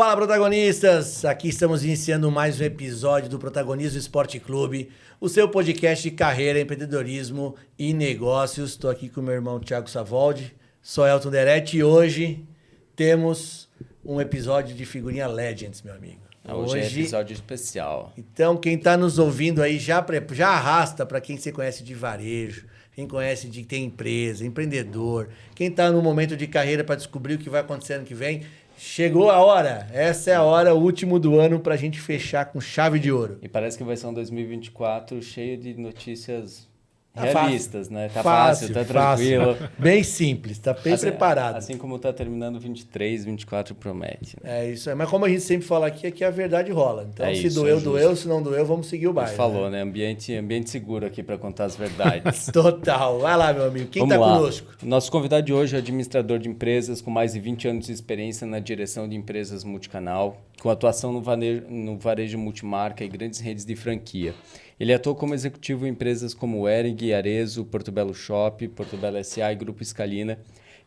Fala, protagonistas! Aqui estamos iniciando mais um episódio do Protagonismo Esporte Clube, o seu podcast de carreira, empreendedorismo e negócios. Estou aqui com o meu irmão Thiago Savoldi, sou Elton Deretti e hoje temos um episódio de figurinha Legends, meu amigo. Hoje é episódio especial. Então, quem está nos ouvindo aí já arrasta para quem você conhece de varejo, quem conhece de tem empresa, empreendedor, quem está no momento de carreira para descobrir o que vai acontecer ano que vem. Chegou a hora. Essa é a hora, o último do ano, para a gente fechar com chave de ouro. E parece que vai ser um 2024 cheio de notícias Tá realistas, fácil. né? Tá fácil, tá tranquilo. Bem simples, tá bem preparado. Assim como tá terminando 23, 24 promete. Né? É isso aí. Mas como a gente sempre fala aqui, aqui a verdade rola. Então, se isso, doeu, é doeu. Se não doeu, vamos seguir o baile. A gente falou, né? Ambiente seguro aqui para contar as verdades. Total. Vai lá, meu amigo. Quem tá conosco? Nosso convidado de hoje é administrador de empresas com mais de 20 anos de experiência na direção de empresas multicanal, com atuação no varejo multimarca e grandes redes de franquia. Ele atuou como executivo em empresas como Hering, Arezzo, Portobello Shop, Portobello S.A. e Grupo Scalina.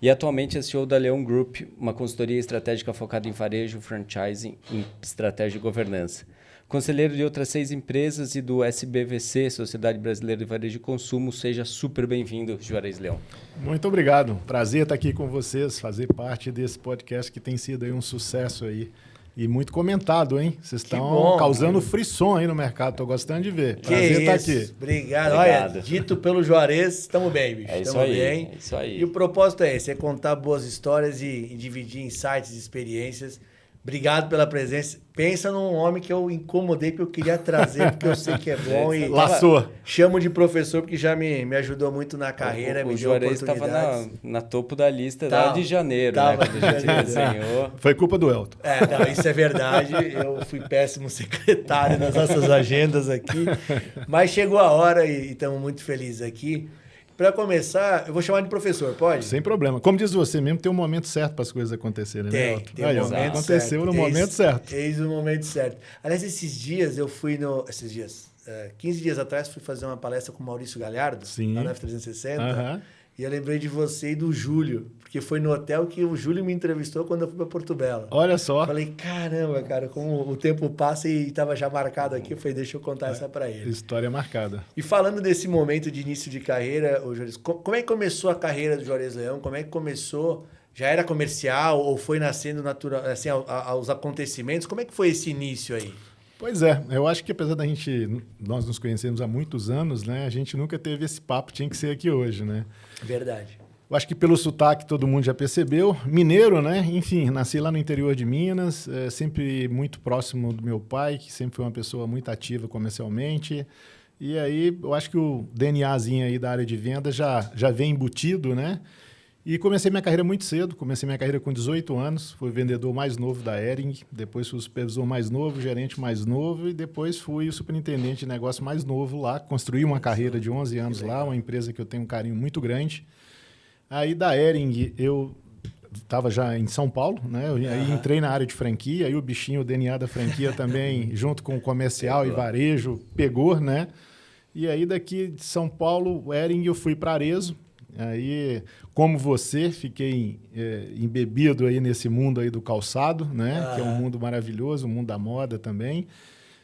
E atualmente é CEO da Leon Group, uma consultoria estratégica focada em varejo, franchising e estratégia e governança. Conselheiro de outras 6 empresas e do SBVC, Sociedade Brasileira de Varejo e Consumo. Seja super bem-vindo, Juarez Leão. Muito obrigado. Prazer estar aqui com vocês, fazer parte desse podcast que tem sido aí um sucesso aí. E muito comentado, hein? Vocês estão causando frisson aí no mercado. Estou gostando de ver. Prazer estar aqui. Obrigado. Olha, dito pelo Juarez, estamos bem, bicho. Estamos bem. É isso aí. E o propósito é esse, é contar boas histórias e dividir insights e experiências. Obrigado pela presença. Pensa num homem que eu incomodei, que eu queria trazer, porque eu sei que é bom. E laçou. Chamo de professor, porque já me ajudou muito na carreira, me deu oportunidades. O Juarez estava na topo da lista lá de janeiro, né? Quando a gente desenhou. Foi culpa do Elton. Não, isso é verdade. Eu fui péssimo secretário nas nossas agendas aqui. Mas chegou a hora e estamos muito felizes aqui. Para começar, eu vou chamar de professor, pode? Sem problema. Como diz você mesmo, tem um momento certo para as coisas acontecerem, né? Tem um momento aconteceu certo. No momento certo. Eis o momento certo. Aliás, esses dias eu fui 15 dias atrás, fui fazer uma palestra com o Maurício Galhardo, lá na F360, e eu lembrei de você e do Júlio, porque foi no hotel que o Júlio me entrevistou quando eu fui para Porto Belo. Olha só. Falei, caramba, cara, como o tempo passa e estava já marcado aqui, eu falei, deixa eu contar essa para ele. História marcada. E falando desse momento de início de carreira, Juarez, como é que começou a carreira do Juarez Leão? Como é que começou? Já era comercial ou foi nascendo natural, assim, aos acontecimentos? Como é que foi esse início aí? Pois é, eu acho que apesar nós nos conhecemos há muitos anos, né? A gente nunca teve esse papo, tinha que ser aqui hoje, né? Verdade. Eu acho que pelo sotaque todo mundo já percebeu. Mineiro, né? Enfim, nasci lá no interior de Minas, sempre muito próximo do meu pai, que sempre foi uma pessoa muito ativa comercialmente. E aí, eu acho que o DNAzinho aí da área de venda já vem embutido, né? E comecei minha carreira muito cedo, comecei minha carreira com 18 anos, fui vendedor mais novo da Hering, depois fui o supervisor mais novo, gerente mais novo e depois fui o superintendente de negócio mais novo lá, construí uma carreira de 11 anos lá, uma empresa que eu tenho um carinho muito grande. Aí da Hering eu estava já em São Paulo, né? Aí entrei na área de franquia, aí o bichinho, o DNA da franquia também, junto com o comercial e varejo, pegou, né? E aí daqui de São Paulo, Hering, eu fui para Arezzo. Aí, como você, fiquei embebido aí nesse mundo aí do calçado, né? Que é um mundo maravilhoso, o mundo da moda também.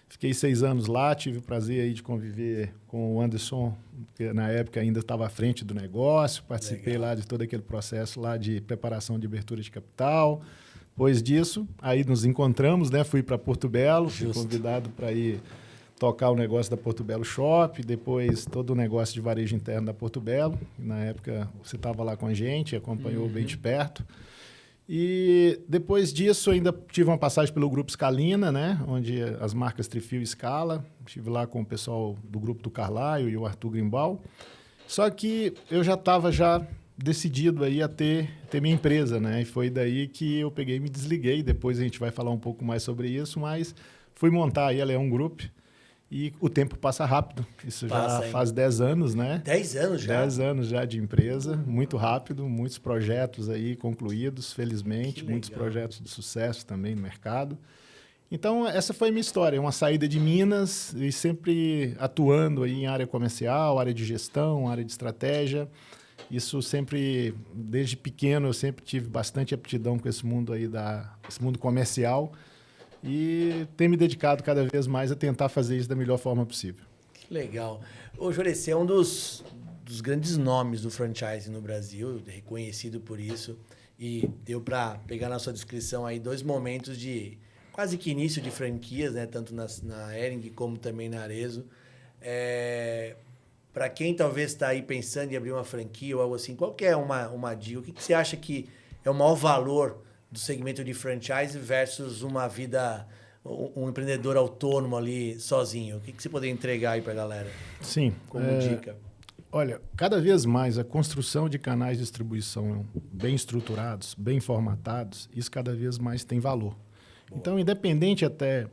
Fiquei 6 anos lá, tive o prazer aí de conviver com o Anderson, que na época ainda estava à frente do negócio, participei lá de todo aquele processo lá de preparação de abertura de capital. Depois disso, aí nos encontramos, né? Fui para Porto Belo, fui convidado para ir tocar o negócio da Portobello Shop, depois todo o negócio de varejo interno da Porto Belo. Na época, você estava lá com a gente, acompanhou bem de perto. E depois disso, ainda tive uma passagem pelo Grupo Scalina, né? Onde as marcas Trifil e Scala. Estive lá com o pessoal do grupo do Carlyle e o Arthur Grimbal. Só que eu já estava decidido aí a ter minha empresa, né? E foi daí que eu peguei e me desliguei. Depois a gente vai falar um pouco mais sobre isso, mas fui montar aí a Leon Group. E o tempo passa rápido. Isso já faz 10 anos, né? 10 anos já? 10 anos já de empresa, muito rápido, muitos projetos aí concluídos, felizmente, muitos projetos de sucesso também no mercado. Então, essa foi a minha história, uma saída de Minas e sempre atuando aí em área comercial, área de gestão, área de estratégia. Isso sempre, desde pequeno, eu sempre tive bastante aptidão com esse mundo aí, esse mundo comercial. E tenho me dedicado cada vez mais a tentar fazer isso da melhor forma possível. Que legal. Ô, Jorê, você é um dos grandes nomes do franchising no Brasil, reconhecido por isso. E deu para pegar na sua descrição aí 2 momentos de quase que início de franquias, né? Tanto na Hering como também na Arezzo. Para quem talvez está aí pensando em abrir uma franquia ou algo assim, qual que é uma dica? O que você acha que é o maior valor do segmento de franchise versus uma vida, um empreendedor autônomo ali sozinho? O que você poderia entregar aí para a galera? Sim. Como dica. Olha, cada vez mais a construção de canais de distribuição bem estruturados, bem formatados, isso cada vez mais tem valor. Boa. Então, independente até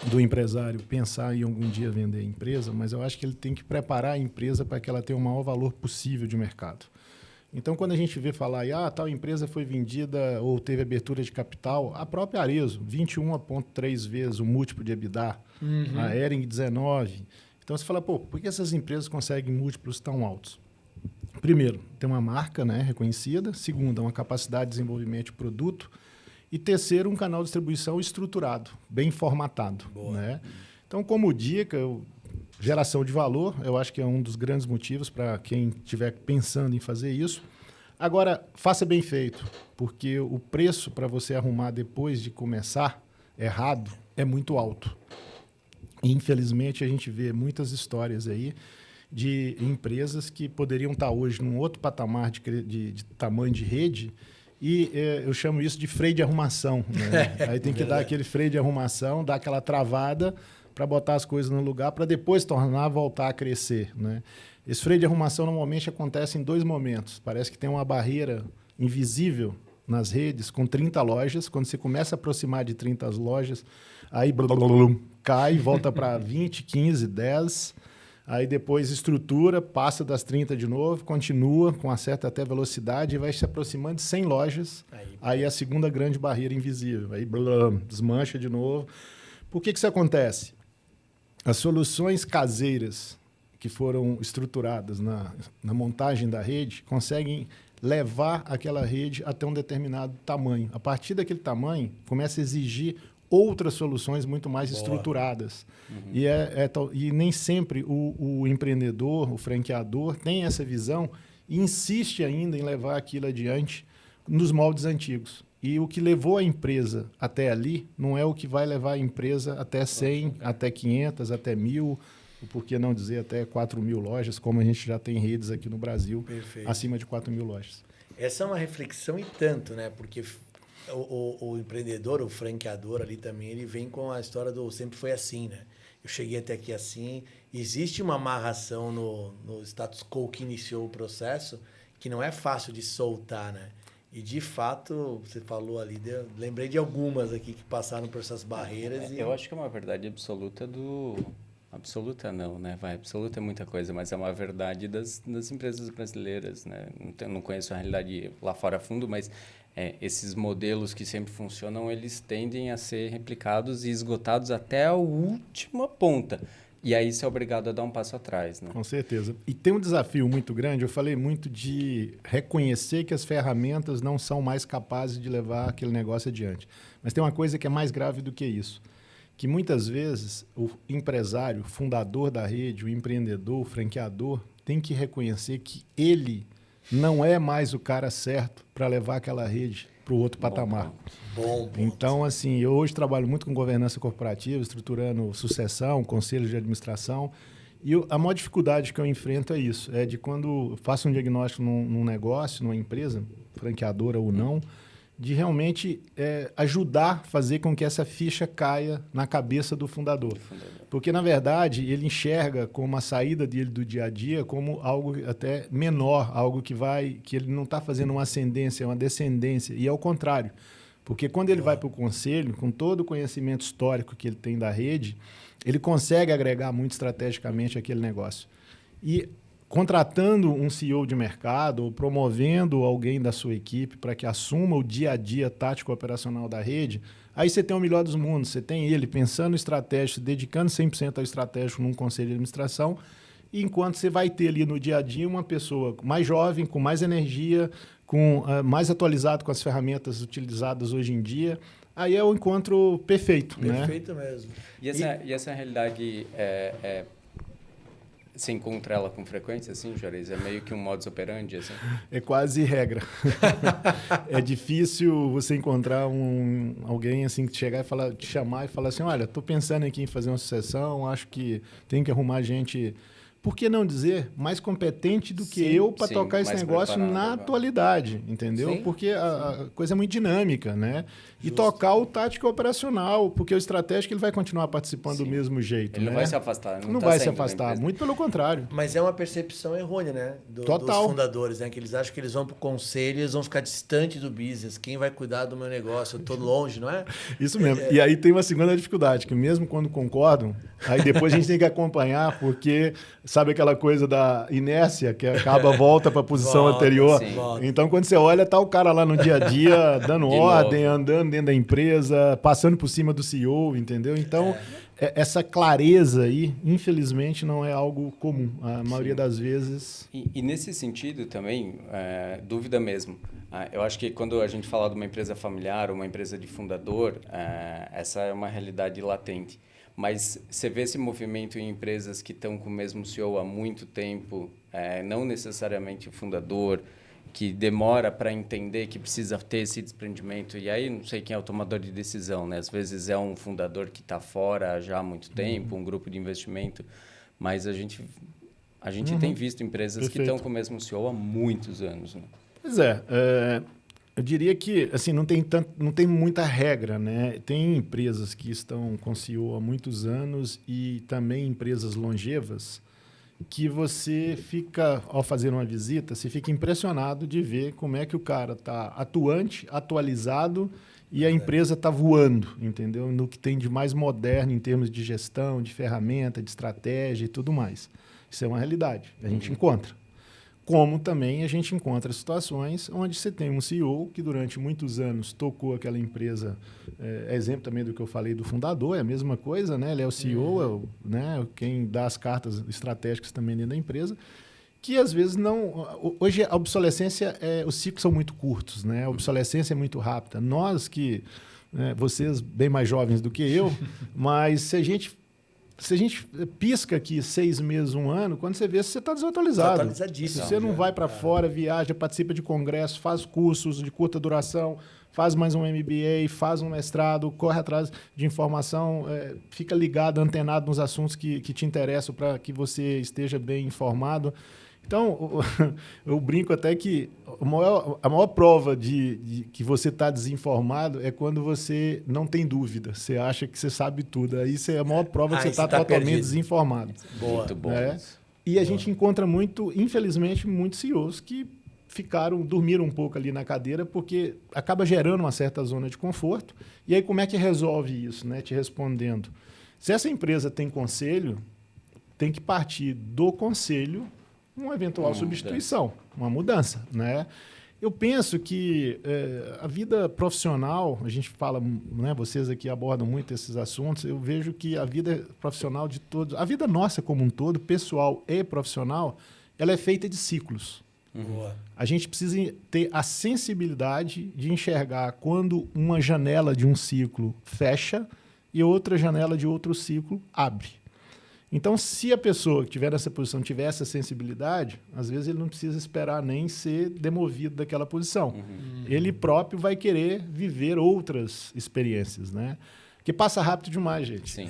do empresário pensar em algum dia vender a empresa, mas eu acho que ele tem que preparar a empresa para que ela tenha o maior valor possível de mercado. Então, quando a gente vê falar, tal empresa foi vendida ou teve abertura de capital, a própria Arezzo, 21,3 vezes o múltiplo de EBITDA, a Hering, 19. Então, você fala, por que essas empresas conseguem múltiplos tão altos? Primeiro, tem uma marca, né, reconhecida. Segundo, uma capacidade de desenvolvimento de produto. E terceiro, um canal de distribuição estruturado, bem formatado. Né? Então, como dica, geração de valor, eu acho que é um dos grandes motivos para quem estiver pensando em fazer isso. Agora, faça bem feito, porque o preço para você arrumar depois de começar errado é muito alto. E, infelizmente, a gente vê muitas histórias aí de empresas que poderiam estar hoje num outro patamar de tamanho de rede. E eu chamo isso de freio de arrumação. Né? Aí tem que dar aquele freio de arrumação, dar aquela travada para botar as coisas no lugar, para depois voltar a crescer. Né? Esse freio de arrumação normalmente acontece em 2 momentos. Parece que tem uma barreira invisível nas redes com 30 lojas. Quando você começa a aproximar de 30 lojas, aí cai, volta para 20, 15, 10... Aí depois estrutura, passa das 30 de novo, continua com uma certa até velocidade e vai se aproximando de 100 lojas. Aí a segunda grande barreira invisível. Aí desmancha de novo. Por que isso acontece? As soluções caseiras que foram estruturadas na montagem da rede conseguem levar aquela rede até um determinado tamanho. A partir daquele tamanho, começa a exigir outras soluções muito mais estruturadas. E nem sempre o empreendedor, o franqueador, tem essa visão e insiste ainda em levar aquilo adiante nos moldes antigos. E o que levou a empresa até ali não é o que vai levar a empresa até 100, até 500, até 1.000, por que não dizer até 4.000 lojas, como a gente já tem redes aqui no Brasil, acima de 4.000 lojas. Essa é uma reflexão e tanto, né? Porque o empreendedor, o franqueador ali também, ele vem com a história do sempre foi assim, né? Eu cheguei até aqui assim. Existe uma amarração no status quo que iniciou o processo que não é fácil de soltar, né? E, de fato, você falou ali, lembrei de algumas aqui que passaram por essas barreiras. Eu acho que é uma verdade absoluta Absoluta não, né? Absoluta é muita coisa, mas é uma verdade das empresas brasileiras, né? Não conheço a realidade lá fora a fundo, mas esses modelos que sempre funcionam, eles tendem a ser replicados e esgotados até a última ponta. E aí você é obrigado a dar um passo atrás, né? Com certeza. E tem um desafio muito grande, eu falei muito de reconhecer que as ferramentas não são mais capazes de levar aquele negócio adiante. Mas tem uma coisa que é mais grave do que isso, que muitas vezes o empresário, fundador da rede, o empreendedor, o franqueador, tem que reconhecer que ele não é mais o cara certo para levar aquela rede para o outro patamar. Bom. Então, assim, eu hoje trabalho muito com governança corporativa, estruturando sucessão, conselhos de administração, e a maior dificuldade que eu enfrento é isso, é de quando eu faço um diagnóstico num negócio, numa empresa, franqueadora ou não, de realmente ajudar a fazer com que essa ficha caia na cabeça do fundador. Porque, na verdade, ele enxerga como a saída dele do dia a dia como algo até menor, algo que ele não está fazendo uma ascendência, uma descendência, e é o contrário. Porque quando ele vai para o conselho, com todo o conhecimento histórico que ele tem da rede, ele consegue agregar muito estrategicamente aquele negócio. E contratando um CEO de mercado ou promovendo alguém da sua equipe para que assuma o dia a dia tático operacional da rede, aí você tem o melhor dos mundos. Você tem ele pensando estratégico, se dedicando 100% ao estratégico num conselho de administração e enquanto você vai ter ali no dia a dia uma pessoa mais jovem, com mais energia, mais atualizado com as ferramentas utilizadas hoje em dia, aí é o encontro perfeito. Perfeito, né? Mesmo. E essa realidade, você encontra ela com frequência, assim, Juarez? É meio que um modus operandi, assim? É quase regra. É difícil você encontrar alguém assim que chegar e te chamar e falar assim, olha, estou pensando aqui em fazer uma sucessão, acho que tem que arrumar gente, por que não dizer, mais competente do que eu para tocar esse negócio na atualidade, entendeu? Sim, porque a coisa é muito dinâmica, né? E Justo. tocar o tático operacional, porque o estratégico ele vai continuar participando do mesmo jeito. Ele né? não vai se afastar. Não vai se afastar, muito pelo contrário. Mas é uma percepção errônea, né? Total. Dos fundadores, né? Que eles acham que eles vão pro conselho e eles vão ficar distante do business. Quem vai cuidar do meu negócio? Eu tô longe, não é? Isso mesmo. E aí tem uma segunda dificuldade, que mesmo quando concordam, aí depois a gente tem que acompanhar, porque sabe aquela coisa da inércia, que acaba, volta para a posição anterior. Sim. Então, quando você olha, tá o cara lá no dia a dia, dando ordem, andando dentro da empresa, passando por cima do CEO, entendeu? Então, essa clareza aí, infelizmente, não é algo comum. A maioria das vezes... E nesse sentido também, dúvida mesmo. Eu acho que quando a gente fala de uma empresa familiar, uma empresa de fundador, essa é uma realidade latente. Mas você vê esse movimento em empresas que estão com o mesmo CEO há muito tempo, não necessariamente o fundador, que demora para entender que precisa ter esse desprendimento. E aí não sei quem é o tomador de decisão, né? Às vezes é um fundador que está fora já há muito tempo, um grupo de investimento, mas a gente tem visto empresas que estão com o mesmo CEO há muitos anos. Né? Pois eu diria que assim, não tem muita regra, né? Tem empresas que estão com CEO há muitos anos e também empresas longevas que você fica, ao fazer uma visita, você fica impressionado de ver como é que o cara está atuante, atualizado e a empresa está voando, entendeu? No que tem de mais moderno em termos de gestão, de ferramenta, de estratégia e tudo mais. Isso é uma realidade, a gente encontra. Como também a gente encontra situações onde você tem um CEO que durante muitos anos tocou aquela empresa, exemplo também do que eu falei do fundador, é a mesma coisa, né? Ele é o CEO, né? Quem dá as cartas estratégicas também dentro da empresa, que às vezes não... Hoje a obsolescência, os ciclos são muito curtos, né? A obsolescência é muito rápida. Nós que, vocês bem mais jovens do que eu, mas se a gente pisca aqui 6 meses, 1 ano, quando você vê, você está desatualizado. Desatualizadíssimo. Você não vai para fora, viaja, participa de congresso, faz cursos de curta duração, faz mais um MBA, faz um mestrado, corre atrás de informação, fica ligado, antenado nos assuntos que te interessam para que você esteja bem informado. Então, eu brinco até que a maior prova de que você está desinformado é quando você não tem dúvida. Você acha que você sabe tudo. Aí é a maior prova que você está totalmente perdido. Desinformado. Boa. Muito bom. E a gente encontra infelizmente, muitos CEOs que dormiram um pouco ali na cadeira, porque acaba gerando uma certa zona de conforto. E aí, como é que resolve isso, né? Te respondendo. Se essa empresa tem conselho, tem que partir do conselho uma eventual substituição, uma mudança, né? Eu penso que a vida profissional, a gente fala, né, vocês aqui abordam muito esses assuntos, eu vejo que a vida profissional de todos, a vida nossa como um todo, pessoal e profissional, ela é feita de ciclos. A gente precisa ter a sensibilidade de enxergar quando uma janela de um ciclo fecha e outra janela de outro ciclo abre. Então, se a pessoa que estiver nessa posição tiver essa sensibilidade, às vezes ele não precisa esperar nem ser demovido daquela posição. Ele próprio vai querer viver outras experiências, né? Porque passa rápido demais, gente. Sim,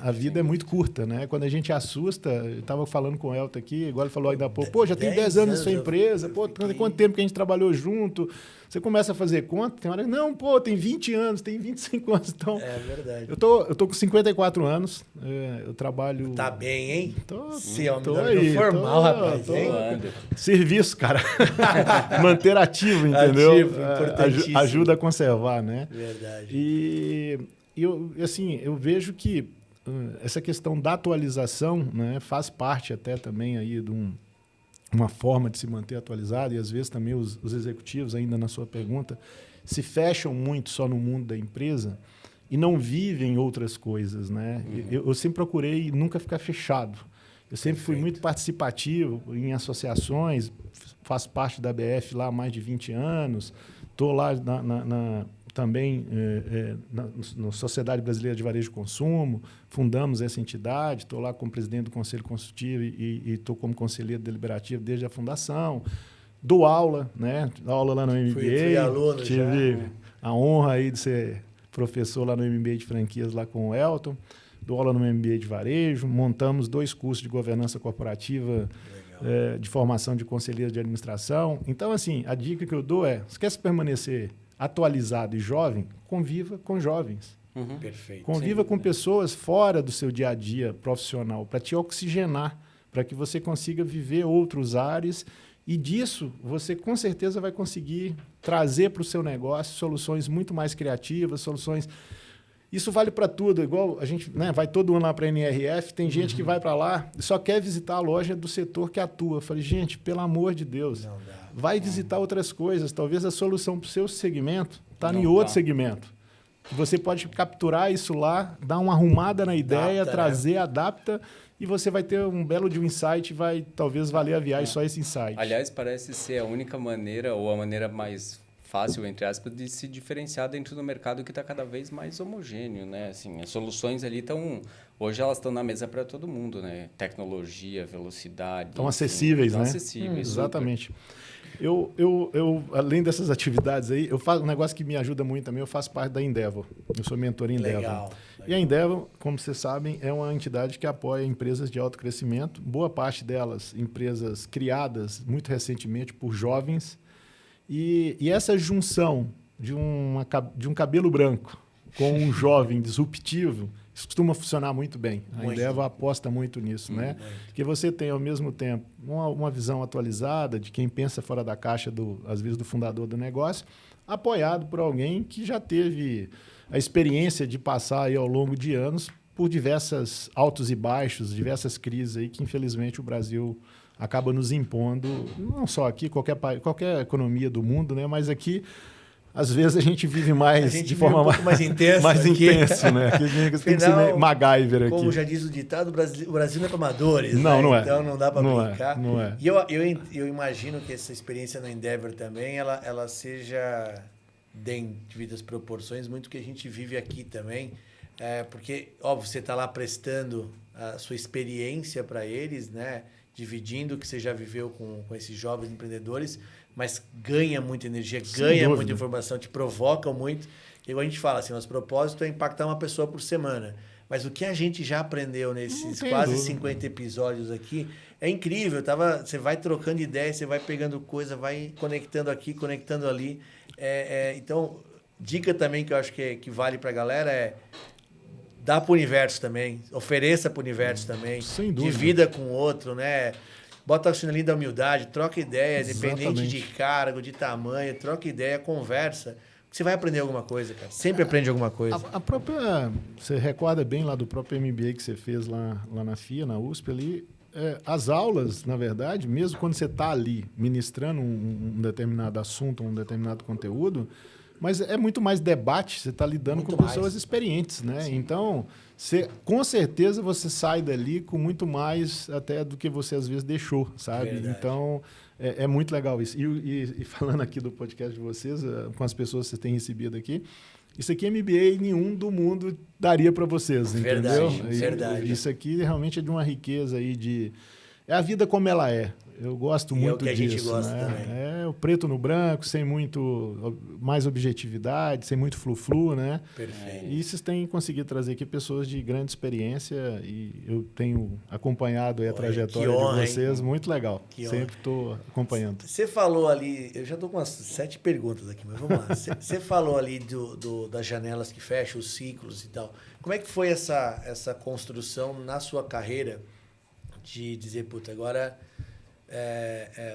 a vida é muito curta, né? Quando a gente assusta, eu estava falando com o Elton aqui, agora ele falou ainda há pouco, já tem 10 anos na sua empresa, quanto tempo que a gente trabalhou junto? Você começa a fazer conta, tem hora não, tem 20 anos, tem 25 anos. Então, é verdade. Eu tô com 54 anos, eu trabalho... Tá bem, hein? Tô aí, formal, rapaz. Serviço, cara. Manter ativo, entendeu? Importantíssimo. Ajuda a conservar, né? Verdade. E eu vejo que essa questão da atualização, né, faz parte até também aí de uma forma de se manter atualizado, e às vezes também os executivos, ainda na sua pergunta, se fecham muito só no mundo da empresa e não vivem outras coisas, né? Eu sempre procurei nunca ficar fechado. Eu sempre fui muito participativo em associações, faço parte da BF lá há mais de 20 anos, estou lá também na Sociedade Brasileira de Varejo e Consumo, fundamos essa entidade, estou lá como presidente do Conselho Consultivo e estou como conselheiro deliberativo desde a fundação. Dou aula, né? Dou aula lá no MBA. Fui aluno tive já. a honra aí de ser professor lá no MBA de franquias lá com o Elton. Dou aula no MBA de varejo. Montamos 2 cursos de governança corporativa de formação de conselheiro de administração. Então, assim, a dica que eu dou é, se quer se permanecer atualizado e jovem, conviva com jovens. Perfeito. Conviva com pessoas fora do seu dia a dia profissional, para te oxigenar, para que você consiga viver outros ares. E disso, você com certeza vai conseguir trazer para o seu negócio soluções muito mais criativas, soluções... Isso vale para tudo, igual a gente vai todo ano lá para a NRF, tem gente que vai para lá e só quer visitar a loja do setor que atua. Eu falei, gente, pelo amor de Deus, vai visitar outras coisas. Talvez a solução para o seu segmento está em outro segmento. Você pode capturar isso lá, dar uma arrumada na ideia, trazer, adapta... E você vai ter um belo de um insight, vai talvez valer a viagem só esse insight. Aliás, parece ser a única maneira, ou a maneira mais fácil, entre aspas, de se diferenciar dentro do mercado que está cada vez mais homogêneo, né? Assim, as soluções ali estão... Hoje elas estão na mesa para todo mundo, né? Tecnologia, velocidade... Estão acessíveis, né? Acessíveis. Exatamente. Eu, além dessas atividades aí, eu faço um negócio que me ajuda muito também, eu faço parte da Endeavor. Eu sou mentor em Endeavor. Legal. E a Endeavor, como vocês sabem, é uma entidade que apoia empresas de alto crescimento, boa parte delas empresas criadas muito recentemente por jovens. E essa junção de um cabelo branco com um jovem disruptivo, isso costuma funcionar muito bem. A Endeavor aposta muito nisso, né? Porque você tem, ao mesmo tempo, uma visão atualizada de quem pensa fora da caixa, às vezes, do fundador do negócio, apoiado por alguém que já teve a experiência de passar aí, ao longo de anos por diversas altos e baixos, diversas crises aí que, infelizmente, o Brasil acaba nos impondo, não só aqui, qualquer economia do mundo, né? Mas aqui... Às vezes a gente vive de forma mais intensa. Mais intenso, né? Tem que ser MacGyver aqui. Como já diz o ditado, o Brasil não é para amadores. Não, né? não é. Então não dá para brincar. Não é. E eu imagino que essa experiência na Endeavor também, ela seja, devido às proporções, muito que a gente vive aqui também. Porque, óbvio, você está lá prestando a sua experiência para eles, né? Dividindo o que você já viveu com esses jovens empreendedores, mas ganha muita energia, ganha muita informação, te provocam muito. E igual a gente fala, assim, nosso propósito é impactar uma pessoa por semana. Mas o que a gente já aprendeu nesses quase 50 episódios aqui é incrível. Você vai trocando ideias, você vai pegando coisa, vai conectando aqui, conectando ali. Então, dica também que eu acho que vale para a galera é dá para o universo também, ofereça para o universo também, sem dúvida. Divida com o outro, né? Bota o chinelinho da humildade, troca ideia, independente de cargo, de tamanho, troca ideia, conversa. Você vai aprender alguma coisa, cara. Sempre aprende alguma coisa. A própria... Você recorda bem lá do próprio MBA que você fez lá na FIA, na USP ali. As aulas, na verdade, mesmo quando você está ali ministrando um determinado assunto, um determinado conteúdo, mas é muito mais debate, você está lidando muito com pessoas experientes, né? Sim. Então, com certeza você sai dali com muito mais até do que você às vezes deixou, sabe? Verdade. Então, é muito legal isso. E falando aqui do podcast de vocês, com as pessoas que vocês têm recebido aqui, isso aqui MBA nenhum do mundo daria para vocês, verdade, entendeu? Verdade. Isso aqui realmente é de uma riqueza aí de... É a vida como ela é. Eu gosto muito disso. É o que a gente gosta também. É o preto no branco, sem mais objetividade, sem muito flu-flu, né? Perfeito. E vocês têm conseguido trazer aqui pessoas de grande experiência e eu tenho acompanhado aí a trajetória de vocês. Muito legal. Sempre estou acompanhando. Você falou ali, eu já estou com umas 7 perguntas aqui, mas vamos lá. Você falou ali das janelas que fecham, os ciclos e tal. Como é que foi essa construção na sua carreira de dizer, puta, agora...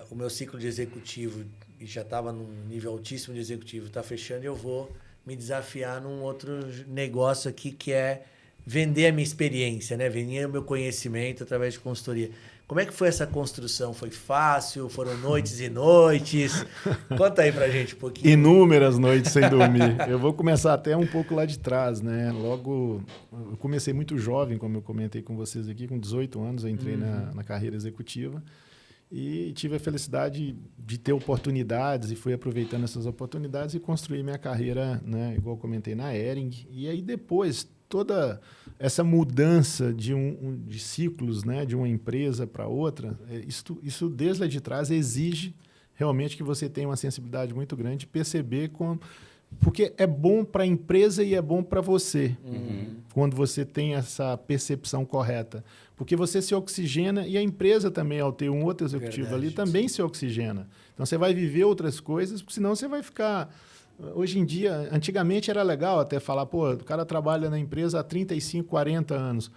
o meu ciclo de executivo e já estava num nível altíssimo de executivo, está fechando e eu vou me desafiar num outro negócio aqui que é vender a minha experiência, né? Vender o meu conhecimento através de consultoria. Como é que foi essa construção? Foi fácil? Foram noites e noites? Conta aí pra gente um pouquinho. Inúmeras noites sem dormir. Eu vou começar até um pouco lá de trás, né? Logo, eu comecei muito jovem, como eu comentei com vocês aqui, com 18 anos eu entrei na carreira executiva e tive a felicidade de ter oportunidades e fui aproveitando essas oportunidades e construir minha carreira, né? Igual eu comentei, na Hering. E aí depois, toda essa mudança de ciclos, né? De uma empresa para outra, isso desde lá de trás exige realmente que você tenha uma sensibilidade muito grande de perceber porque é bom para a empresa e é bom para você, quando você tem essa percepção correta. Porque você se oxigena e a empresa também, ao ter um outro executivo ali, também se oxigena. Então, você vai viver outras coisas, porque senão você vai ficar... Hoje em dia, antigamente era legal até falar, pô, o cara trabalha na empresa há 35, 40 anos.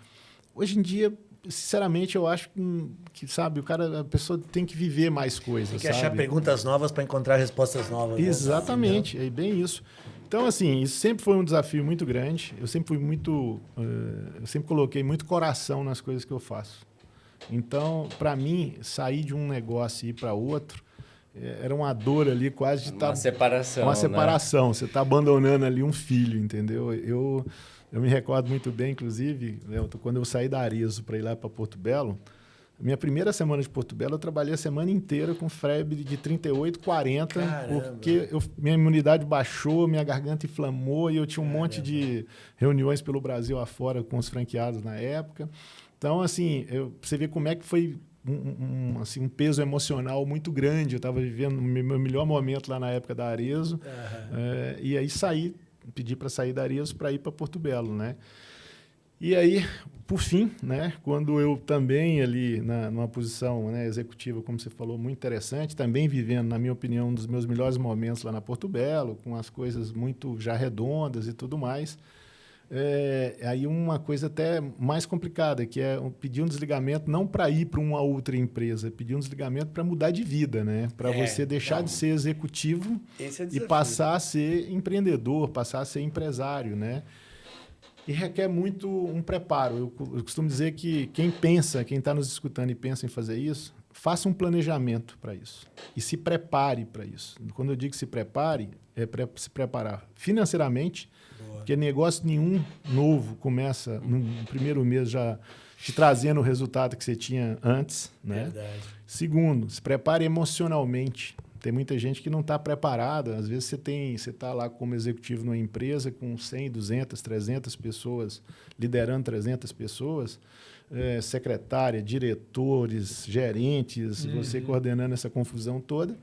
Hoje em dia, sinceramente, eu acho que sabe, a pessoa tem que viver mais coisas. Tem que achar perguntas novas para encontrar respostas novas. Exatamente, é bem isso. Então, assim, isso sempre foi um desafio muito grande. Eu sempre coloquei muito coração nas coisas que eu faço. Então, para mim, sair de um negócio e ir para outro, era uma dor ali quase de estar... Uma separação, uma separação. Né? Você está abandonando ali um filho, entendeu? Eu me recordo muito bem, inclusive, quando eu saí da Arezzo para ir lá para Porto Belo, minha primeira semana de Porto Belo, eu trabalhei a semana inteira com febre de 38, 40, porque minha imunidade baixou, minha garganta inflamou e eu tinha um monte de reuniões pelo Brasil afora com os franqueados na época. Então, assim, você vê como é que foi um peso emocional muito grande. Eu estava vivendo o meu melhor momento lá na época da Arezzo. E aí pedi para sair da Arezzo para ir para Porto Belo, né? E aí, por fim, né, quando eu também ali numa posição, né, executiva, como você falou, muito interessante, também vivendo, na minha opinião, um dos meus melhores momentos lá na Porto Belo, com as coisas muito já redondas e tudo mais, aí uma coisa até mais complicada, que é pedir um desligamento não para ir para uma outra empresa, pedir um desligamento para mudar de vida, né? Para você deixar de ser executivo e passar a ser empreendedor, passar a ser empresário, né? E requer muito um preparo. Eu costumo dizer que quem está nos escutando e pensa em fazer isso, faça um planejamento para isso e se prepare para isso. Quando eu digo se prepare, é para se preparar financeiramente, porque negócio nenhum novo começa no primeiro mês já te trazendo o resultado que você tinha antes, né? Verdade. Segundo, se prepare emocionalmente. Tem muita gente que não está preparada. Às vezes você está lá como executivo numa empresa com 100, 200, 300 pessoas, liderando 300 pessoas, secretária, diretores, gerentes, você coordenando essa confusão toda.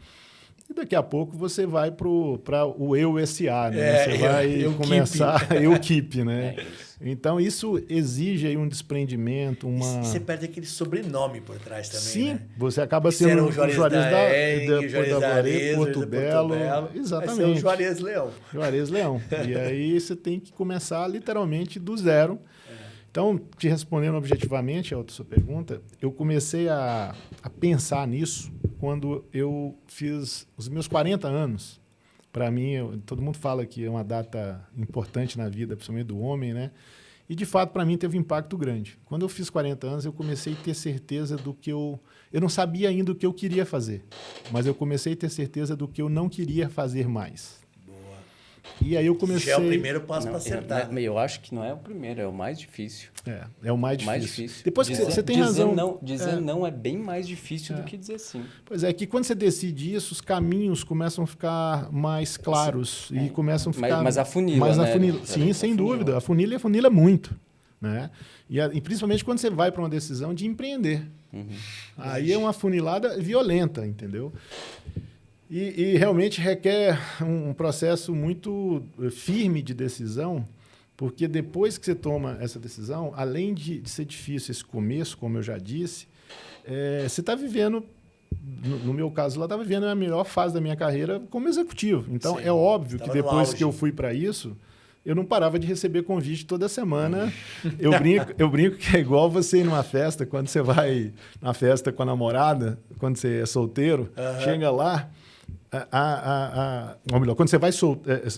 E daqui a pouco você vai para o eu-SA, né? Você vai começar a eu-keep, né? Então, isso exige aí um desprendimento, E você perde aquele sobrenome por trás também, Sim, né? você acaba sendo o Juarez da Porto Belo. Exatamente. Vai ser o Juarez Leão. Juarez Leão. E aí você tem que começar literalmente do zero. Então, te respondendo objetivamente a sua pergunta, eu comecei a pensar nisso quando eu fiz os meus 40 anos. Para mim, todo mundo fala que é uma data importante na vida, principalmente do homem, né? E, de fato, para mim, teve um impacto grande. Quando eu fiz 40 anos, eu comecei a ter certeza do que eu não sabia ainda o que eu queria fazer, mas eu comecei a ter certeza do que eu não queria fazer mais. E aí eu comecei... Já é o primeiro passo para acertar. Eu acho que não é o primeiro, é o mais difícil. É o mais difícil. Depois que você tem razão. Dizer não é bem mais difícil do que dizer sim. Pois é, que quando você decide isso, os caminhos começam a ficar mais claros e começam a ficar... Mas afunila, né? Sim, sem dúvida. Afunila muito. Né? E principalmente quando você vai para uma decisão de empreender. Aí é uma afunilada violenta, entendeu? E realmente requer um processo muito firme de decisão, porque depois que você toma essa decisão, além de ser difícil esse começo, como eu já disse, você está vivendo, no meu caso, lá estava vivendo a melhor fase da minha carreira como executivo. Então, é óbvio que depois que eu fui para isso, eu não parava de receber convite toda semana. Eu brinco que é igual você ir numa festa, quando você vai na festa com a namorada, quando você é solteiro, chega lá... Ou melhor, quando você vai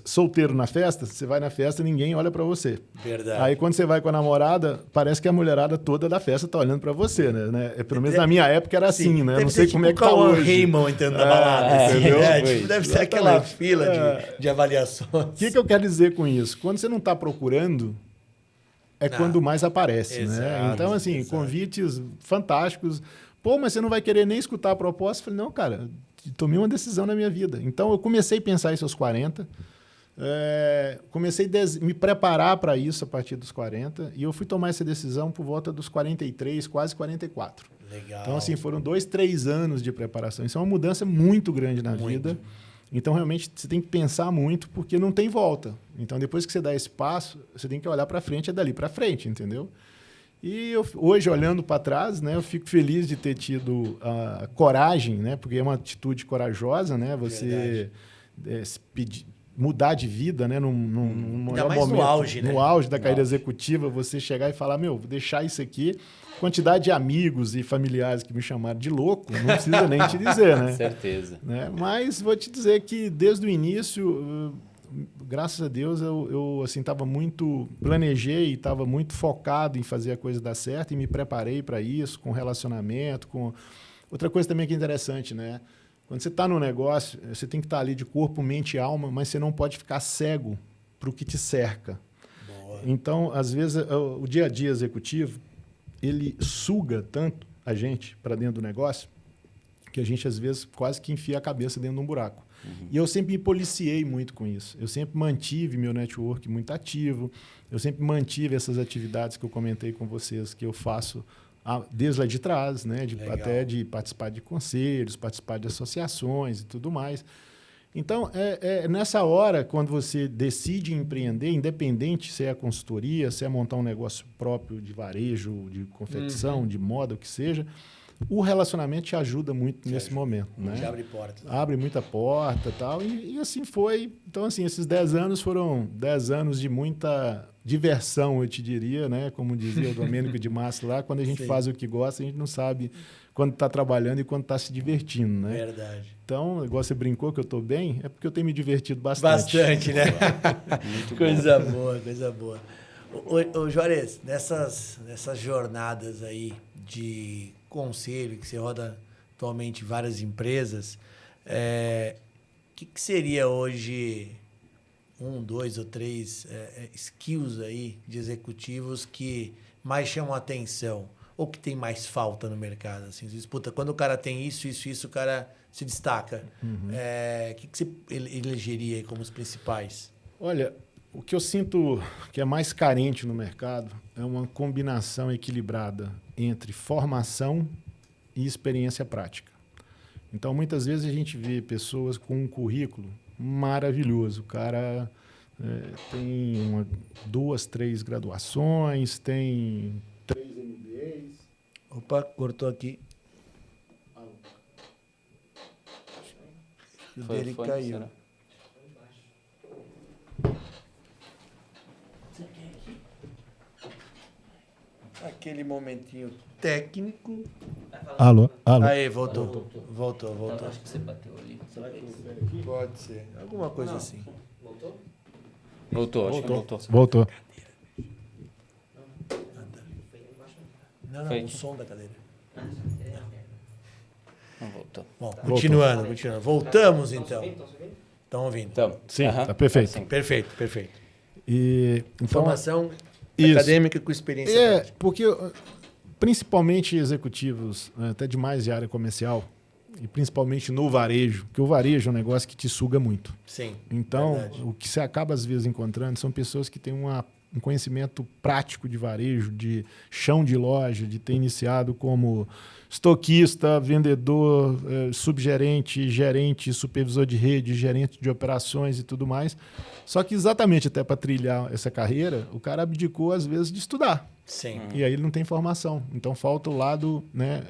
solteiro na festa, você vai na festa e ninguém olha para você. Verdade. Aí quando você vai com a namorada, parece que a mulherada toda da festa tá olhando para você, né? Pelo menos na minha época era assim, né? Não sei como é que tá hoje. Raymond entrando na balada, assim, entendeu? né? Tipo, deve ser aquela fila de avaliações. O que eu quero dizer com isso? Quando você não está procurando, quando mais aparece, exato, né? Então, assim, convites fantásticos. Pô, mas você não vai querer nem escutar a proposta? Eu falei, não, cara, tomei uma decisão na minha vida. Então, eu comecei a pensar isso aos 40, comecei a me preparar para isso a partir dos 40, e eu fui tomar essa decisão por volta dos 43, quase 44. Legal. Então, assim, foram 2, 3 anos de preparação. Isso é uma mudança muito grande na vida. Então, realmente, você tem que pensar muito, porque não tem volta. Então, depois que você dá esse passo, você tem que olhar para frente, dali para frente, entendeu? E hoje, olhando para trás, né, eu fico feliz de ter tido a coragem, né, porque é uma atitude corajosa, né, você mudar de vida, né, num maior momento, no auge, né? No auge da carreira executiva, você chegar e falar, vou deixar isso aqui. Quantidade de amigos e familiares que me chamaram de louco, não precisa nem te dizer, né? Certeza. Né? Mas vou te dizer que desde o início, graças a Deus, eu assim, planejei, estava muito focado em fazer a coisa dar certo e me preparei para isso, com relacionamento, com... Outra coisa também que é interessante, né? Quando você está no negócio, você tem que estar ali de corpo, mente e alma, mas você não pode ficar cego para o que te cerca. Boa. Então, às vezes, o dia a dia executivo, ele suga tanto a gente para dentro do negócio que a gente, às vezes, quase que enfia a cabeça dentro de um buraco. Uhum. E eu sempre me policiei muito com isso. Eu sempre mantive meu network muito ativo, eu sempre mantive essas atividades que eu comentei com vocês, que eu faço desde lá de trás, né? Até de participar de conselhos, participar de associações e tudo mais. Então, nessa hora, quando você decide empreender, independente se é a consultoria, se é montar um negócio próprio de varejo, de confecção, de moda, o que seja, o relacionamento te ajuda muito nesse momento. Né? Te abre porta. Abre muita porta e tal. E assim foi. Então, assim, esses 10 anos foram 10 anos de muita diversão, eu te diria, né? Como dizia o Domênico de Massa lá, quando a gente faz o que gosta, a gente não sabe quando está trabalhando e quando está se divertindo, né? Verdade. Então, igual você brincou que eu estou bem, é porque eu tenho me divertido bastante. Bastante, né? Coisa boa, coisa boa. Ô Juarez, nessas jornadas aí de conselho, que você roda atualmente várias empresas, que seria hoje 1, 2 ou 3 skills aí de executivos que mais chamam a atenção? Ou que tem mais falta no mercado? Assim, disputa, quando o cara tem isso, o cara se destaca. Uhum. Que você elegeria aí como os principais? Olha, o que eu sinto que é mais carente no mercado é uma combinação equilibrada entre formação e experiência prática. Então, muitas vezes a gente vê pessoas com um currículo maravilhoso. O cara tem 2, 3 graduações, tem 3 MBAs. Opa, cortou aqui. O dele caiu. Será? Aquele momentinho técnico. Alô? Aí, voltou. Acho que você bateu ali. Pode ser. Alguma coisa assim. Voltou, acho que voltou. Voltou. Não, o som da cadeira. Não voltou. Bom, continuando. Voltamos, então. Estão ouvindo? Sim, tá perfeito. Sim. Perfeito. E, então, Formação acadêmica com experiência prática. Porque principalmente executivos, até demais de área comercial, e principalmente no varejo, porque o varejo é um negócio que te suga muito. Sim. Então, verdade. O que você acaba às vezes encontrando são pessoas que têm um conhecimento prático de varejo, de chão de loja, de ter iniciado como estoquista, vendedor, subgerente, gerente, supervisor de rede, gerente de operações e tudo mais. Só que exatamente até para trilhar essa carreira, o cara abdicou às vezes de estudar. Sim. E aí ele não tem formação. Então falta o lado, né,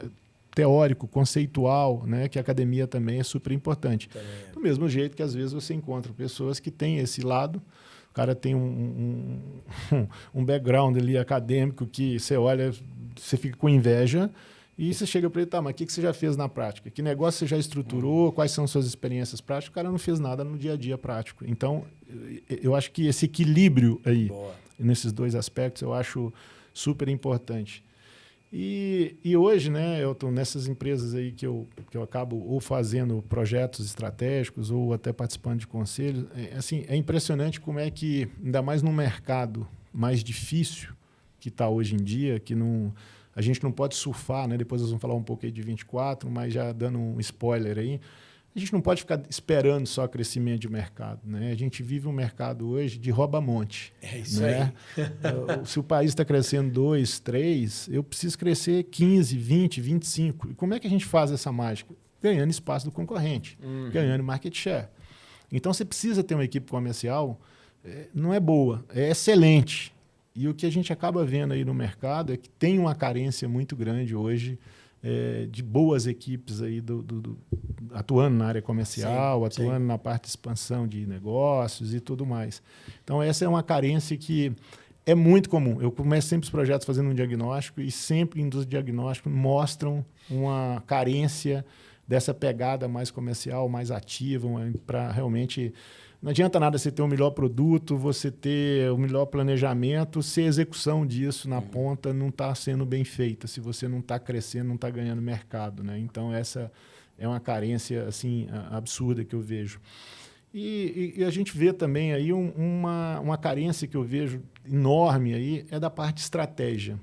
teórico, conceitual, né, que a academia também é super importante. Do mesmo jeito que às vezes você encontra pessoas que têm esse lado. O cara tem um background ali acadêmico que você olha, você fica com inveja, E você chega para ele, tá, mas o que você já fez na prática? Que negócio você já estruturou? Quais são suas experiências práticas? O cara não fez nada no dia a dia prático. Então, eu acho que esse equilíbrio aí, nesses dois aspectos, eu acho super importante. E hoje, né, eu estou nessas empresas aí que eu acabo ou fazendo projetos estratégicos ou até participando de conselhos. Assim, é impressionante como é que, ainda mais num mercado mais difícil que está hoje em dia, que não, a gente não pode surfar, né? Depois nós vamos falar um pouco aí de 24, mas já dando um spoiler aí, a gente não pode ficar esperando só crescimento de mercado, né? A gente vive um mercado hoje de rouba-monte. É isso, né? Aí. Se o país está crescendo 2, 3, eu preciso crescer 15, 20, 25. E como é que a gente faz essa mágica? Ganhando espaço do concorrente, ganhando market share. Então, você precisa ter uma equipe comercial, não é boa, é excelente. E o que a gente acaba vendo aí no mercado é que tem uma carência muito grande hoje de boas equipes aí atuando na área comercial, atuando na parte de expansão de negócios e tudo mais. Então, essa é uma carência que é muito comum. Eu começo sempre os projetos fazendo um diagnóstico e sempre nos diagnósticos mostram uma carência dessa pegada mais comercial, mais ativa, para realmente... Não adianta nada você ter o melhor produto, você ter o melhor planejamento, se a execução disso na ponta não está sendo bem feita, se você não está crescendo, não está ganhando mercado, né? Então, essa é uma carência assim, absurda que eu vejo. E a gente vê também aí uma carência que eu vejo enorme aí, é da parte de estratégia.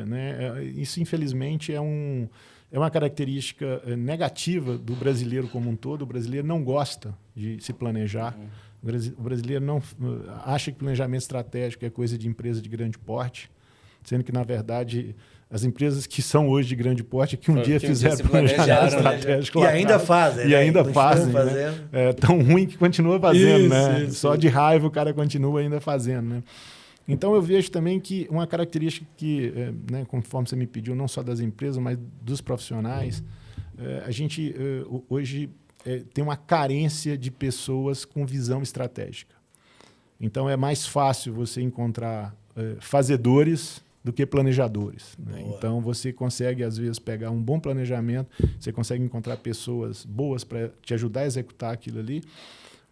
Né? Isso, infelizmente, é uma característica negativa do brasileiro como um todo. O brasileiro não gosta de se planejar. O brasileiro não acha que planejamento estratégico é coisa de empresa de grande porte, sendo que, na verdade, as empresas que são hoje de grande porte que um dia fizeram planejamento estratégico. E ainda fazem. E ainda fazem. Né? É tão ruim que continua fazendo. Isso. Só de raiva o cara continua ainda fazendo. Né? Então, eu vejo também que uma característica que, né, conforme você me pediu, não só das empresas, mas dos profissionais, a gente hoje tem uma carência de pessoas com visão estratégica. Então, é mais fácil você encontrar fazedores do que planejadores. Né? Então, você consegue, às vezes, pegar um bom planejamento, você consegue encontrar pessoas boas para te ajudar a executar aquilo ali,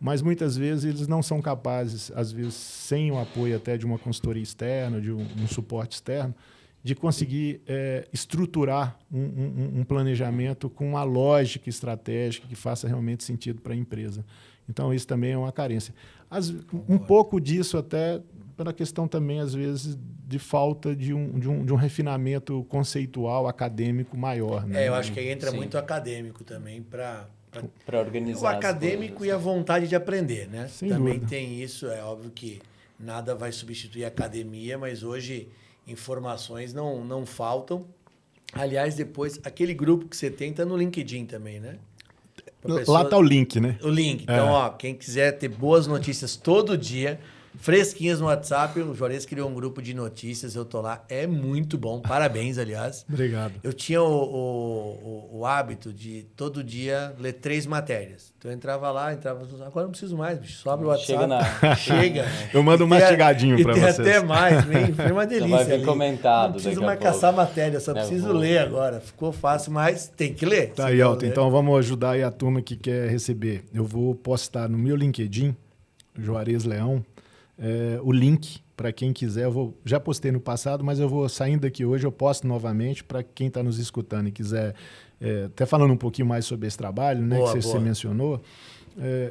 mas muitas vezes eles não são capazes, às vezes sem o apoio até de uma consultoria externa, de um suporte externo, de conseguir estruturar um planejamento com uma lógica estratégica que faça realmente sentido para a empresa. Então, isso também é uma carência. Um pouco disso até pela questão também, às vezes, de falta de um refinamento conceitual, acadêmico maior. Né? Eu acho que aí entra muito acadêmico também para organizar o acadêmico e a vontade de aprender, né? Sem também dúvida. tem isso. É óbvio que nada vai substituir a academia, mas hoje informações não faltam. Aliás, depois, aquele grupo que você tem está no LinkedIn também, né? Lá está o link, né? O link. Então, quem quiser ter boas notícias todo dia, fresquinhas no WhatsApp, o Juarez criou um grupo de notícias, eu tô lá, é muito bom, parabéns, aliás. Obrigado. Eu tinha o hábito de todo dia ler 3 matérias. Então eu entrava lá, agora não preciso mais, bicho, só abre o WhatsApp, chega. Eu mando um mastigadinho para vocês. E tem até mais, foi uma delícia. Vai vir comentado. Não preciso mais caçar matéria, só preciso ler agora. Ficou fácil, mas tem que ler. Tá aí, Elton, então vamos ajudar aí a turma que quer receber. Eu vou postar no meu LinkedIn, Juarez Leão, o link para quem quiser. Já postei no passado, mas eu vou saindo daqui hoje, eu posto novamente para quem está nos escutando e quiser, até falando um pouquinho mais sobre esse trabalho, né, que você mencionou.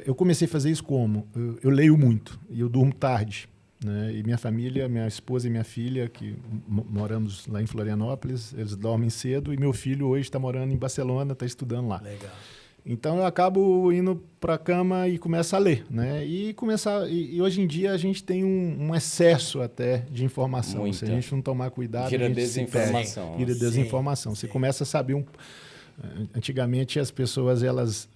Eu comecei a fazer isso como? Eu leio muito e eu durmo tarde. Né? E minha família, minha esposa e minha filha, que moramos lá em Florianópolis, eles dormem cedo, e meu filho hoje está morando em Barcelona, está estudando lá. Legal. Então, eu acabo indo para a cama e começo a ler. Né? E hoje em dia a gente tem um excesso até de informação. Muita. Se a gente não tomar cuidado, vira a gente desinformação. vira desinformação. Você começa a saber Antigamente as pessoas elas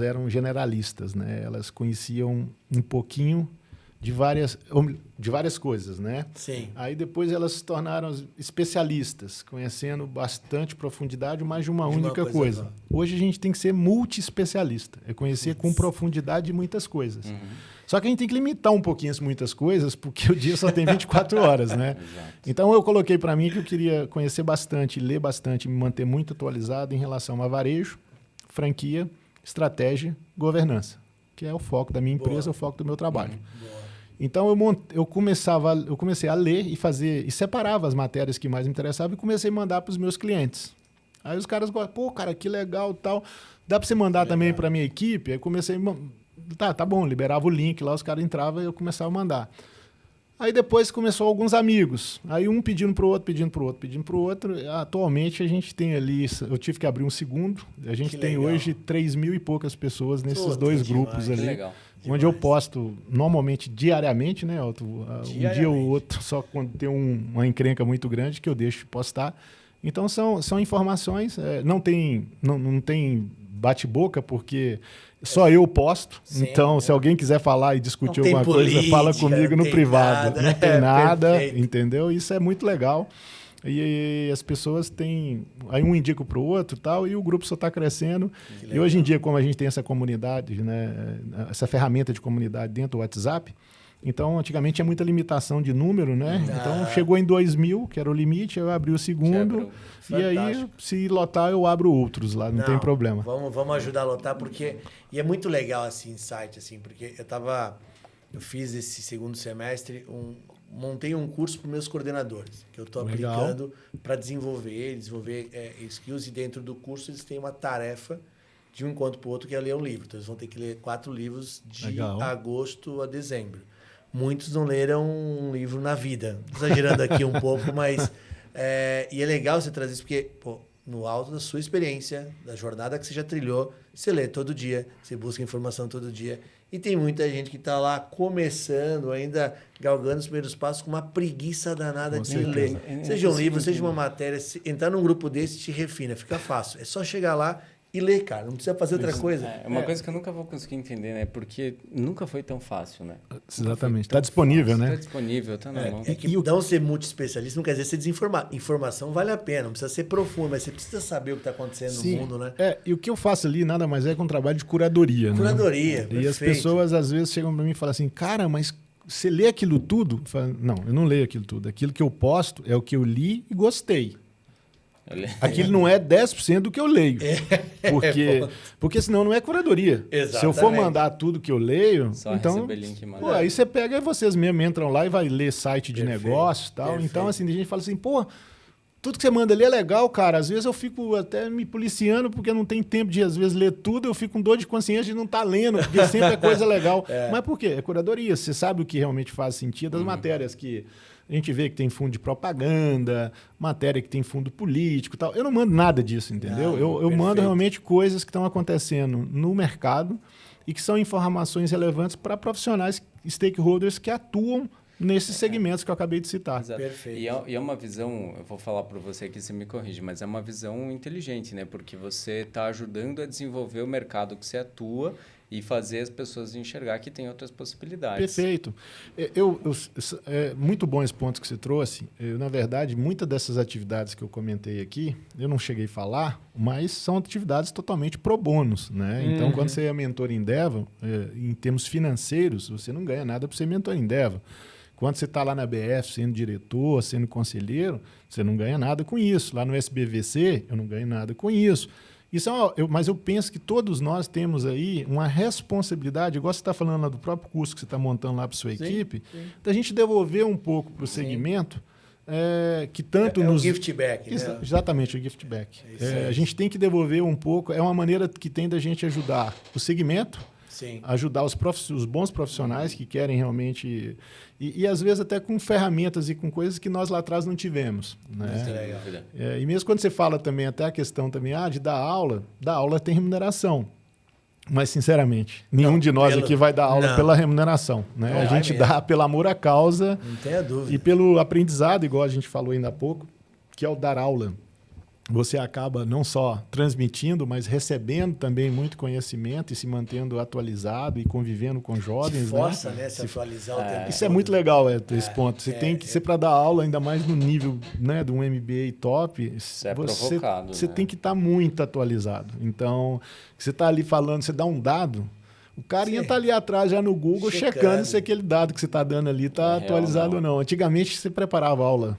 eram generalistas, né? Elas conheciam um pouquinho de várias coisas, né? Sim. Aí depois elas se tornaram especialistas, conhecendo bastante profundidade, mais de uma única coisa. Hoje a gente tem que ser multi-especialista, é conhecer com profundidade muitas coisas. Só que a gente tem que limitar um pouquinho as muitas coisas, porque o dia só tem 24 horas, né? Então eu coloquei para mim que eu queria conhecer bastante, ler bastante, me manter muito atualizado em relação a varejo, franquia, estratégia, governança, que é o foco da minha empresa, o foco do meu trabalho. Então eu comecei a ler e fazer, e separava as matérias que mais me interessavam e comecei a mandar para os meus clientes. Aí os caras gostam, pô, cara, que legal, tal. Dá para você mandar também para minha equipe? Aí comecei tá bom, liberava o link lá, os caras entravam e eu começava a mandar. Aí depois começou alguns amigos. Aí um pedindo para o outro, pedindo para o outro, pedindo para o outro. Atualmente a gente tem ali, eu tive que abrir um segundo. A gente tem hoje 3.000 e poucas pessoas nesses dois grupos ali. Legal. Onde eu posto normalmente diariamente, né, Otto? Um dia ou outro, só quando tem uma encrenca muito grande que eu deixo de postar. Então são informações, não tem bate-boca, porque só eu posto. Sim, então, se alguém quiser falar e discutir alguma coisa, fala comigo no privado. Nada, não tem nada, perfeito. Entendeu? Isso é muito legal. E as pessoas têm... Aí um indica para o outro e tal, e o grupo só está crescendo. E hoje em dia, como a gente tem essa comunidade, né, essa ferramenta de comunidade dentro do WhatsApp, então, antigamente tinha muita limitação de número, né? Então, chegou em 2.000, que era o limite, eu abri o segundo. E aí, se lotar, eu abro outros lá, não tem problema. Vamos ajudar a lotar, porque... E é muito legal, assim, site, assim, porque eu fiz esse segundo semestre, montei um curso para meus coordenadores, que eu estou aplicando para desenvolver skills, e dentro do curso eles têm uma tarefa de um encontro para o outro, que é ler um livro. Então, eles vão ter que ler 4 livros de agosto a dezembro. Muitos não leram um livro na vida. Exagerando aqui um pouco, mas... e é legal você trazer isso, porque no alto da sua experiência, da jornada que você já trilhou, você lê todo dia, você busca informação todo dia. E tem muita gente que está lá começando, ainda galgando os primeiros passos, com uma preguiça danada de ler. Seja um livro, seja uma matéria, entrar num grupo desse te refina, fica fácil. É só chegar lá e ler, cara. Não precisa fazer outra coisa. É uma coisa que eu nunca vou conseguir entender, né? Porque nunca foi tão fácil, né? Exatamente. Está disponível, né? Está disponível, está na mão. Não ser multi-especialista não quer dizer ser desinformado. Informação vale a pena, não precisa ser profunda, mas você precisa saber o que está acontecendo no mundo, né? E o que eu faço ali nada mais é que um trabalho de curadoria, Curadoria, né? E as pessoas às vezes chegam para mim e falam assim, cara, mas você lê aquilo tudo? Eu falo, não, eu não leio aquilo tudo. Aquilo que eu posto é o que eu li e gostei. Aquilo não é 10% do que eu leio. Porque senão não é curadoria. Exatamente. Se eu for mandar tudo que eu leio, só então link e aí você pega e vocês mesmo entram lá e vai ler site de negócios e tal. Então, assim, a gente fala assim, tudo que você manda ali é legal, cara. Às vezes eu fico até me policiando porque não tem tempo de, às vezes, ler tudo. Eu fico com dor de consciência de não estar lendo, porque sempre é coisa legal. Mas por quê? É curadoria. Você sabe o que realmente faz sentido. As matérias que... A gente vê que tem fundo de propaganda, matéria que tem fundo político e tal. Eu não mando nada disso, entendeu? Eu mando realmente coisas que estão acontecendo no mercado e que são informações relevantes para profissionais, stakeholders que atuam nesses segmentos que eu acabei de citar. Exato. Perfeito. E é uma visão, eu vou falar para você aqui, você me corrige, mas é uma visão inteligente, né? Porque você está ajudando a desenvolver o mercado que você atua e fazer as pessoas enxergar que tem outras possibilidades. Perfeito. É muito bom esse ponto que você trouxe. Na verdade, muitas dessas atividades que eu comentei aqui, eu não cheguei a falar, mas são atividades totalmente pro bônus, né? Então, quando você é mentor em Endeavor, em termos financeiros, você não ganha nada por ser mentor em Endeavor. Quando você está lá na BF sendo diretor, sendo conselheiro, você não ganha nada com isso. Lá no SBVC, eu não ganho nada com isso. Mas eu penso que todos nós temos aí uma responsabilidade, igual você está falando lá do próprio curso que você está montando lá para a sua equipe, da gente devolver um pouco para o segmento, que tanto nos... o gift back, né? Exatamente, o gift back. A gente tem que devolver um pouco, é uma maneira que tem da gente ajudar o segmento, ajudar os bons profissionais que querem realmente... E às vezes até com ferramentas e com coisas que nós lá atrás não tivemos. Né? E mesmo quando você fala também, até a questão também de dar aula tem remuneração. Mas, sinceramente, nenhum de nós aqui vai dar aula pela remuneração. Né? A gente dá pelo amor à causa. Não tenha dúvida. E pelo aprendizado, igual a gente falou ainda há pouco, que é o dar aula. você acaba não só transmitindo, mas recebendo também muito conhecimento e se mantendo atualizado e convivendo com jovens. Te força, né? Se atualizar o tempo Isso é todo. muito legal, esse ponto. Você tem que ser para dar aula, ainda mais no nível, né, de um MBA top. Isso é provocado. Você né? tem que estar muito atualizado. Então, você está ali falando, você dá um dado, o cara ia estar ali atrás já no Google checando se aquele dado que você está dando ali está atualizado ou não. Antigamente, você preparava aula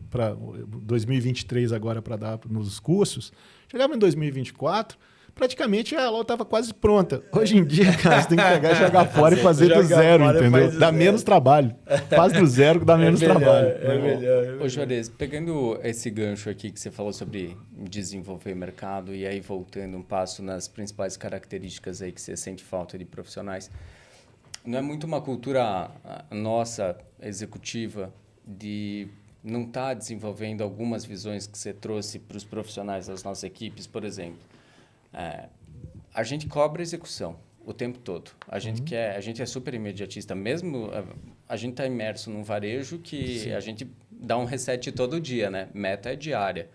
para 2023 agora para dar nos cursos, chegava em 2024, praticamente a aula estava quase pronta. Hoje em dia, cara, você tem que pegar e jogar fora e fazer do zero, entendeu? Dá menos trabalho. Faz do zero que dá menos trabalho. É melhor. Ô, Juarez, pegando esse gancho aqui que você falou sobre desenvolver mercado e aí voltando um passo nas principais características aí que você sente falta de profissionais, não é muito uma cultura nossa, executiva, de não estar desenvolvendo algumas visões que você trouxe para os profissionais das nossas equipes, por exemplo. A gente cobra execução o tempo todo. A gente é super imediatista, mesmo a gente está imerso num varejo que a gente dá um reset todo dia, né? Meta é diária.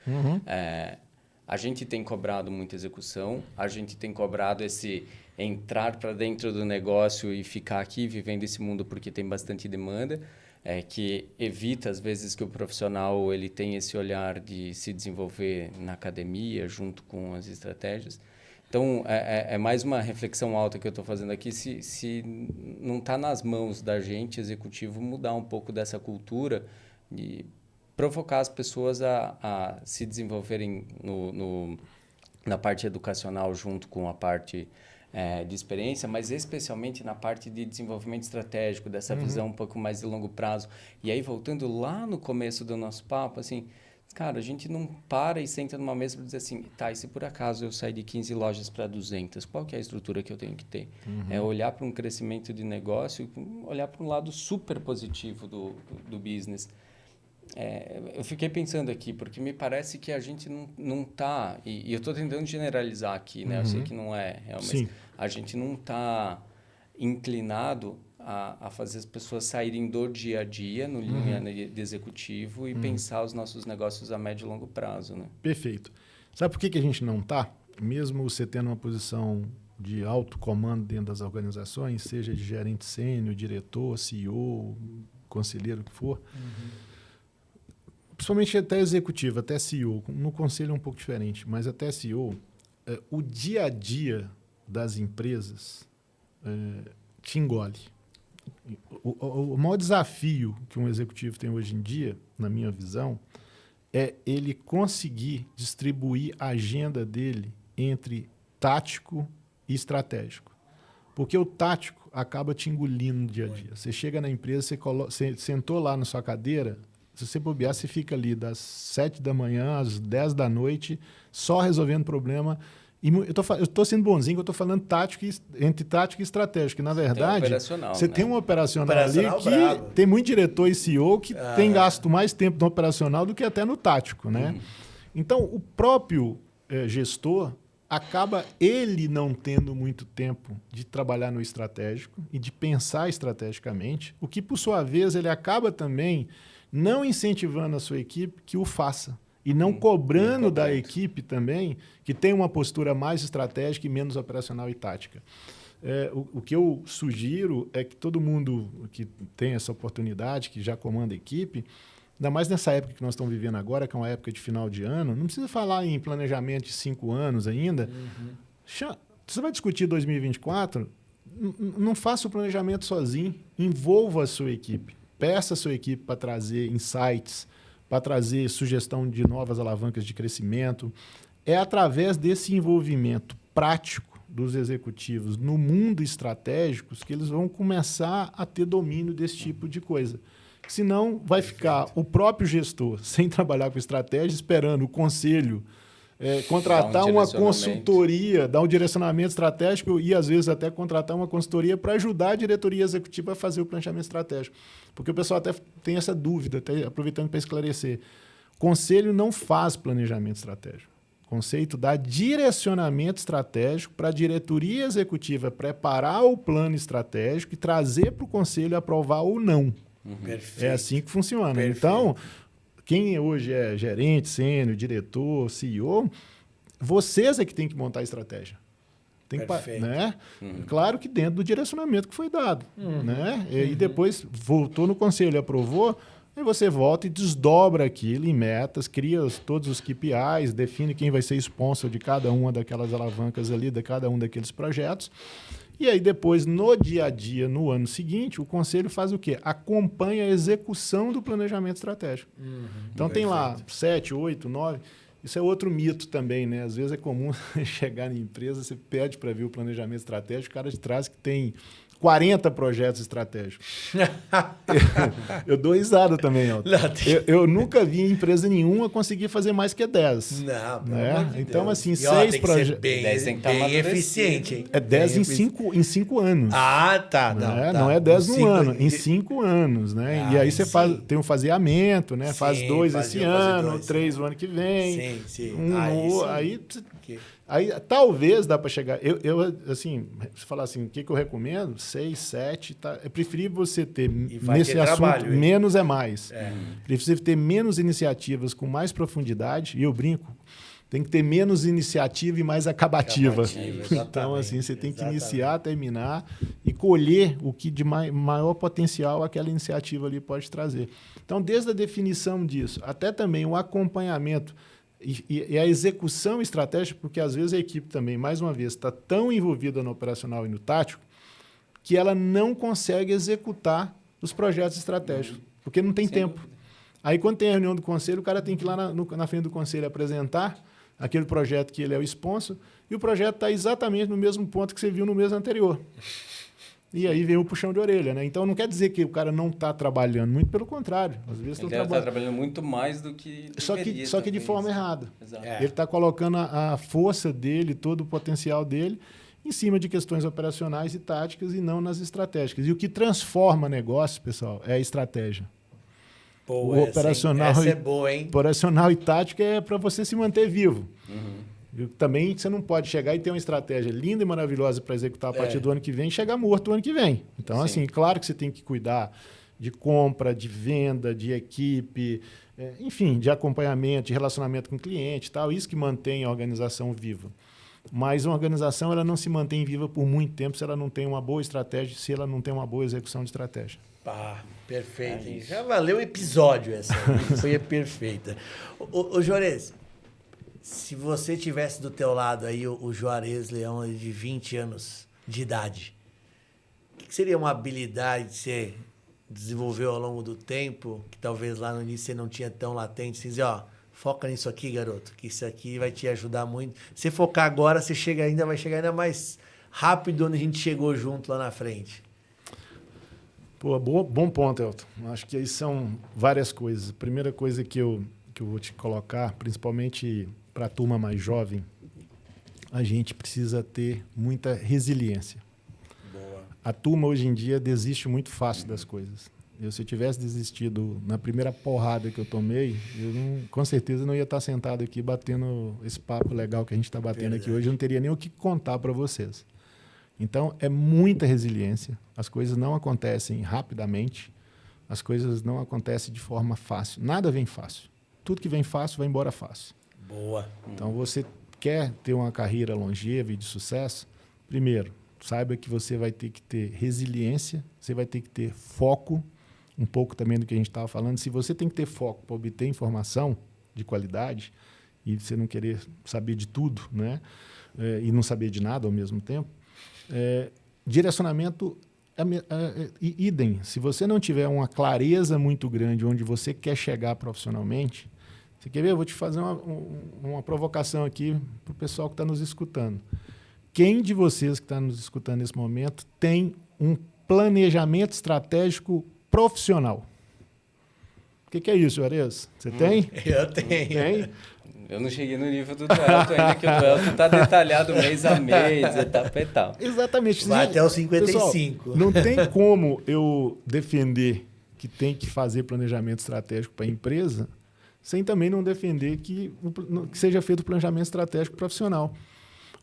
A gente tem cobrado muita execução, a gente tem cobrado esse entrar para dentro do negócio e ficar aqui vivendo esse mundo porque tem bastante demanda. Que evita, às vezes, que o profissional ele tenha esse olhar de se desenvolver na academia, junto com as estratégias. Então, é mais uma reflexão alta que eu estou fazendo aqui, se não está nas mãos da gente, executivo, mudar um pouco dessa cultura e provocar as pessoas a se desenvolverem na parte educacional junto com a parte de experiência, mas especialmente na parte de desenvolvimento estratégico, dessa visão um pouco mais de longo prazo. E aí, voltando lá no começo do nosso papo, assim, cara, a gente não para e senta numa mesa para dizer assim, tá, e se por acaso eu sair de 15 lojas para 200, qual que é a estrutura que eu tenho que ter? É olhar para um crescimento de negócio, olhar para um lado super positivo do business. Eu fiquei pensando aqui, porque me parece que a gente não está... E eu estou tentando generalizar aqui, né? Eu sei que não é, mas a gente não está inclinado a fazer as pessoas saírem do dia a dia, no linha de executivo, e pensar os nossos negócios a médio e longo prazo, né? Perfeito. Sabe por que a gente não está? Mesmo você tendo uma posição de alto comando dentro das organizações, seja de gerente sênior, diretor, CEO, conselheiro, o que for... Principalmente até executivo, até CEO. No conselho é um pouco diferente, mas até CEO, o dia a dia das empresas te engole. O maior desafio que um executivo tem hoje em dia, na minha visão, é ele conseguir distribuir a agenda dele entre tático e estratégico. Porque o tático acaba te engolindo no dia a dia. Você chega na empresa, você sentou lá na sua cadeira... Se você bobear, você fica ali das 7 da manhã às 10 da noite, só resolvendo problema. E eu estou sendo bonzinho, que eu estou falando entre tático e estratégico. Que, na verdade, você tem um operacional ali que tem muito diretor e CEO que tem gasto mais tempo no operacional do que até no tático, né? Então, o próprio gestor acaba ele não tendo muito tempo de trabalhar no estratégico e de pensar estrategicamente, o que, por sua vez, ele acaba também... não incentivando a sua equipe que o faça. E não cobrando da equipe também que tenha uma postura mais estratégica e menos operacional e tática. O que eu sugiro é que todo mundo que tem essa oportunidade, que já comanda a equipe, ainda mais nessa época que nós estamos vivendo agora, que é uma época de final de ano, não precisa falar em planejamento de 5 anos ainda. Você vai discutir 2024, não faça o planejamento sozinho, envolva a sua equipe. Peça a sua equipe para trazer insights, para trazer sugestão de novas alavancas de crescimento. É através desse envolvimento prático dos executivos no mundo estratégico que eles vão começar a ter domínio desse tipo de coisa. Senão vai ficar o próprio gestor sem trabalhar com estratégia, esperando o conselho contratar uma consultoria, dar um direcionamento estratégico e, às vezes, até contratar uma consultoria para ajudar a diretoria executiva a fazer o planejamento estratégico. Porque o pessoal até tem essa dúvida, até aproveitando para esclarecer. Conselho não faz planejamento estratégico. O conceito dá direcionamento estratégico para a diretoria executiva preparar o plano estratégico e trazer para o conselho aprovar ou não. Perfeito. É assim que funciona. Perfeito. Então, quem hoje é gerente, sênior, diretor, CEO, vocês é que tem que montar a estratégia. Tem Perfeito. Né? Claro que dentro do direcionamento que foi dado. Né? E depois voltou no conselho, aprovou, aí você volta e desdobra aquilo em metas, cria todos os KPIs, define quem vai ser sponsor de cada uma daquelas alavancas ali, de cada um daqueles projetos. E aí depois, no dia a dia, no ano seguinte, o conselho faz o quê? Acompanha a execução do planejamento estratégico. Então tem lá 7, 8, 9... Isso é outro mito também, né? Às vezes é comum chegar em empresa, você pede para ver o planejamento estratégico, o cara de trás que tem 40 projetos estratégicos. Eu dou risada também, Elton. Eu nunca vi em empresa nenhuma conseguir fazer mais que 10. Não, né? Então, Deus. assim, E, 6 projetos. projetos. Bem eficiente, hein? É 10 em 5 anos. Ah, tá. Não, Tá. Não é 10 Cinco- num ano, em 5 anos, né? Ah, E aí você sim. tem um faseamento, né? Sim, faz 2 esse ano, dois. 3 o ano que vem. Sim, sim. Aí talvez dá para chegar. Eu, assim, se falar assim, o que eu recomendo? 6, 7. Tá? É preferível você ter vai nesse ter assunto trabalho, hein? menos é mais. É. Preferível você ter menos iniciativas com mais profundidade. E eu brinco, tem que ter menos iniciativa e mais acabativa. Então, assim, você tem que iniciar, terminar e colher o que de maior potencial aquela iniciativa ali pode trazer. Então, desde a definição disso, até também o acompanhamento e a execução estratégica, porque às vezes a equipe também, mais uma vez, está tão envolvida no operacional e no tático que ela não consegue executar os projetos estratégicos, porque não tem tempo. Aí, quando tem a reunião do conselho, o cara tem que ir lá na frente do conselho apresentar aquele projeto que ele é o sponsor, e o projeto está exatamente no mesmo ponto que você viu no mês anterior. E aí vem o puxão de orelha, né? Então não quer dizer que o cara não está trabalhando, muito pelo contrário. Às vezes ele está trabalhando muito mais do que deveria, só que de forma errada. Exato. Ele está colocando a força dele, todo o potencial dele, em cima de questões operacionais e táticas e não nas estratégicas. E o que transforma negócio, pessoal, é a estratégia. Boa, o operacional essa é boa, hein? Operacional e tática é para você se manter vivo. Também você não pode chegar e ter uma estratégia linda e maravilhosa para executar a partir do ano que vem e chegar morto o ano que vem. Então, assim, claro que você tem que cuidar de compra, de venda, de equipe, enfim, de acompanhamento, de relacionamento com o cliente, tal, isso que mantém a organização viva. Mas uma organização ela não se mantém viva por muito tempo se ela não tem uma boa estratégia, se ela não tem uma boa execução de estratégia. Pá, perfeito. Hein? Já valeu o episódio essa. Foi perfeita. Ô Juarez, se você tivesse do teu lado aí o Juarez Leão de 20 anos de idade, o que seria uma habilidade que você desenvolveu ao longo do tempo, que talvez lá no início você não tinha tão latente, assim, dizer, ó, foca nisso aqui, garoto, que isso aqui vai te ajudar muito. Se focar agora, você vai chegar ainda mais rápido onde a gente chegou junto lá na frente. Pô, bom ponto, Elton. Acho que aí são várias coisas. A primeira coisa que eu vou te colocar, principalmente para a turma mais jovem, a gente precisa ter muita resiliência. Boa. A turma hoje em dia desiste muito fácil das coisas. Se eu tivesse desistido na primeira porrada que eu tomei, com certeza não ia estar sentado aqui batendo esse papo legal que a gente está batendo aqui hoje. Eu não teria nem o que contar para vocês. Então, é muita resiliência. As coisas não acontecem rapidamente. As coisas não acontecem de forma fácil. Nada vem fácil. Tudo que vem fácil vai embora fácil. Boa. Então, você quer ter uma carreira longeva e de sucesso? Primeiro, saiba que você vai ter que ter resiliência, você vai ter que ter foco, um pouco também do que a gente estava falando. Se você tem que ter foco para obter informação de qualidade e você não querer saber de tudo, né? E não saber de nada ao mesmo tempo, direcionamento idem. Se você não tiver uma clareza muito grande onde você quer chegar profissionalmente, você quer ver? Eu vou te fazer uma provocação aqui para o pessoal que está nos escutando. Quem de vocês que está nos escutando nesse momento tem um planejamento estratégico profissional? O que é isso, Juarez? Você tem? Eu tenho. Tem? Eu não cheguei no nível do Elton ainda, que o Elton está detalhado mês a mês, etapa a etapa. Exatamente. Vai até os 55. Pessoal, não tem como eu defender que tem que fazer planejamento estratégico para a empresa sem também não defender que seja feito o planejamento estratégico profissional.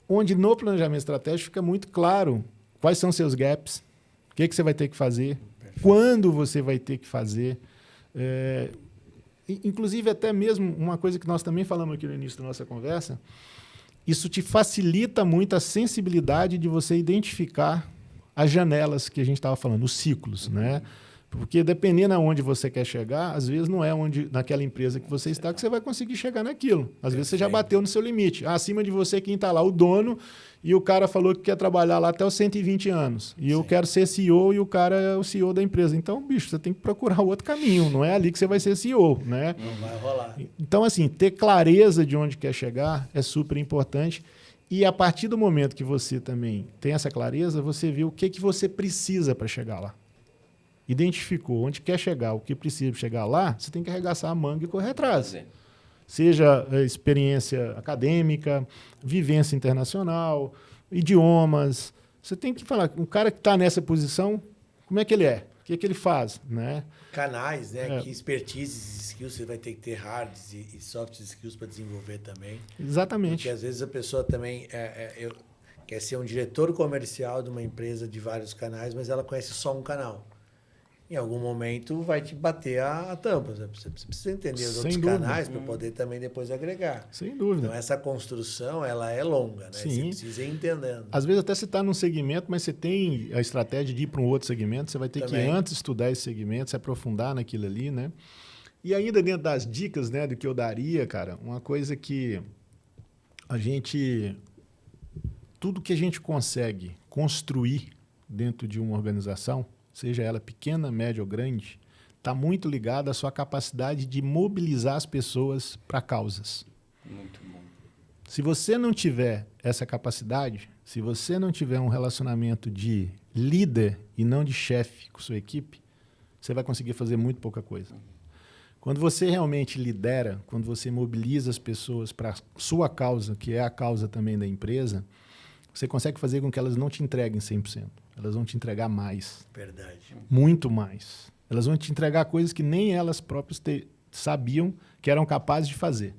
Onde no planejamento estratégico fica muito claro quais são seus gaps, o que você vai ter que fazer, quando você vai ter que fazer. Inclusive, até mesmo uma coisa que nós também falamos aqui no início da nossa conversa, isso te facilita muito a sensibilidade de você identificar as janelas que a gente estava falando, os ciclos, né? Porque dependendo aonde você quer chegar, às vezes não é naquela empresa que você está que você vai conseguir chegar naquilo. Às vezes você já bateu no seu limite. Acima de você, quem está lá? O dono, e o cara falou que quer trabalhar lá até os 120 anos. E eu quero ser CEO e o cara é o CEO da empresa. Então, bicho, você tem que procurar outro caminho. Não é ali que você vai ser CEO, né? Não vai rolar. Então, assim, ter clareza de onde quer chegar é super importante. E a partir do momento que você também tem essa clareza, você vê o que você precisa para chegar lá. Identificou onde quer chegar, o que precisa chegar lá, você tem que arregaçar a manga e correr atrás. Seja experiência acadêmica, vivência internacional, idiomas. Você tem que falar, um cara que está nessa posição, como é que ele é? O que é que ele faz? Né? Canais, né? Que expertise, skills, você vai ter que ter hard e soft skills para desenvolver também. Exatamente. Porque às vezes a pessoa também quer ser um diretor comercial de uma empresa de vários canais, mas ela conhece só um canal. Em algum momento vai te bater a tampa. Você precisa entender os outros canais para poder também depois agregar. Sem dúvida. Então, essa construção, ela é longa, né? Sim. Você precisa ir entendendo. Às vezes até você está num segmento, mas você tem a estratégia de ir para um outro segmento, você vai ter que antes estudar esse segmento, se aprofundar naquilo ali, né? E ainda dentro das dicas, né, do que eu daria, cara, uma coisa que tudo que a gente consegue construir dentro de uma organização, seja ela pequena, média ou grande, está muito ligado à sua capacidade de mobilizar as pessoas para causas. Muito bom. Se você não tiver essa capacidade, se você não tiver um relacionamento de líder e não de chefe com sua equipe, você vai conseguir fazer muito pouca coisa. Quando você realmente lidera, quando você mobiliza as pessoas para a sua causa, que é a causa também da empresa, você consegue fazer com que elas não te entreguem 100%. Elas vão te entregar mais. Verdade. Muito mais. Elas vão te entregar coisas que nem elas próprias sabiam que eram capazes de fazer.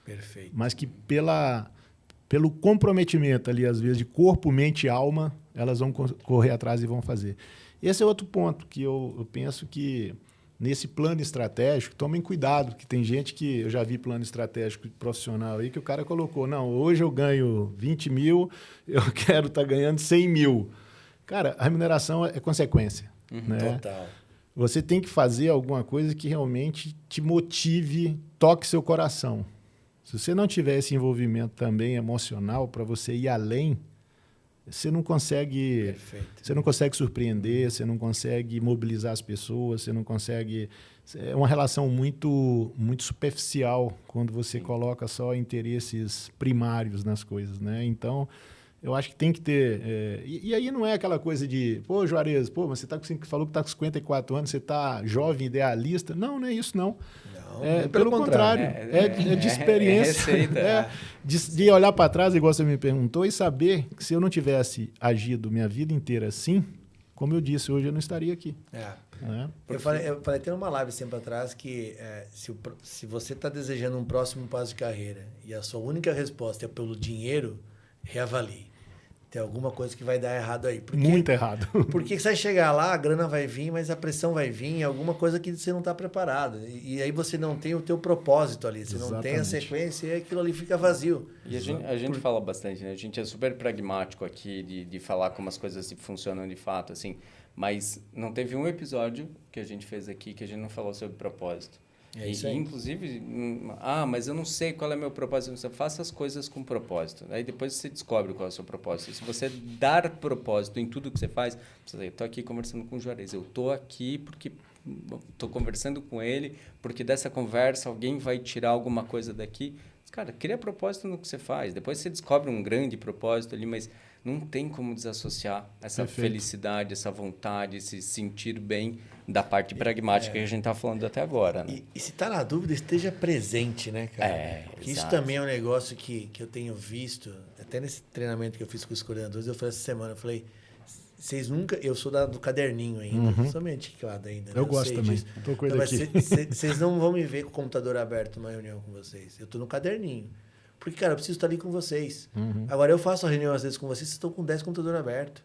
Perfeito. Mas que pelo comprometimento ali, às vezes, de corpo, mente e alma, elas vão correr atrás e vão fazer. Esse é outro ponto que eu penso que, nesse plano estratégico, tomem cuidado, que tem gente que eu já vi plano estratégico profissional aí, que o cara colocou, não, hoje eu ganho 20 mil, eu quero estar ganhando 100 mil. Cara, a remuneração é consequência. Né? Total. Você tem que fazer alguma coisa que realmente te motive, toque seu coração. Se você não tiver esse envolvimento também emocional para você ir além, você não consegue surpreender, você não consegue mobilizar as pessoas, você não consegue... É uma relação muito, muito superficial quando você coloca só interesses primários nas coisas, né? Então, eu acho que tem que ter... E aí não é aquela coisa de... Pô, Juarez, mas você falou que está com 54 anos, você está jovem, idealista. Não é isso, não. Pelo contrário. É de experiência. De olhar para trás, igual você me perguntou, e saber que se eu não tivesse agido minha vida inteira assim, como eu disse, hoje eu não estaria aqui. Né? Eu falei até numa live sempre atrás que se você está desejando um próximo passo de carreira e a sua única resposta é pelo dinheiro, reavalie. Tem alguma coisa que vai dar errado aí. Muito errado. Porque você vai chegar lá, a grana vai vir, mas a pressão vai vir, alguma coisa que você não está preparado. E aí você não tem o teu propósito ali, você não tem a sequência e aquilo ali fica vazio. E a gente fala bastante, né? A gente é super pragmático aqui de falar como as coisas funcionam de fato, assim. Mas não teve um episódio que a gente fez aqui que a gente não falou sobre propósito. É isso aí. Inclusive, mas eu não sei qual é meu propósito. Você faça as coisas com propósito. Aí depois você descobre qual é o seu propósito. E se você dar propósito em tudo que você faz, você diz, eu estou aqui conversando com o Juarez. Eu estou aqui porque estou conversando com ele, porque dessa conversa alguém vai tirar alguma coisa daqui. Cara, cria propósito no que você faz. Depois você descobre um grande propósito ali, mas não tem como desassociar essa felicidade, essa vontade, esse sentir bem da parte pragmática que a gente está falando até agora. Né? E se está na dúvida, esteja presente, né, cara? Porque isso também é um negócio que eu tenho visto, até nesse treinamento que eu fiz com os coordenadores, eu falei essa semana, eu falei, vocês nunca... Eu sou do caderninho ainda, sou meio antiquado ainda. Eu gosto também, estou com ele aqui. Vocês não vão me ver com o computador aberto numa reunião com vocês. Eu estou no caderninho. Porque, cara, eu preciso estar ali com vocês. Agora, eu faço a reunião às vezes com vocês estão com 10 computadores abertos.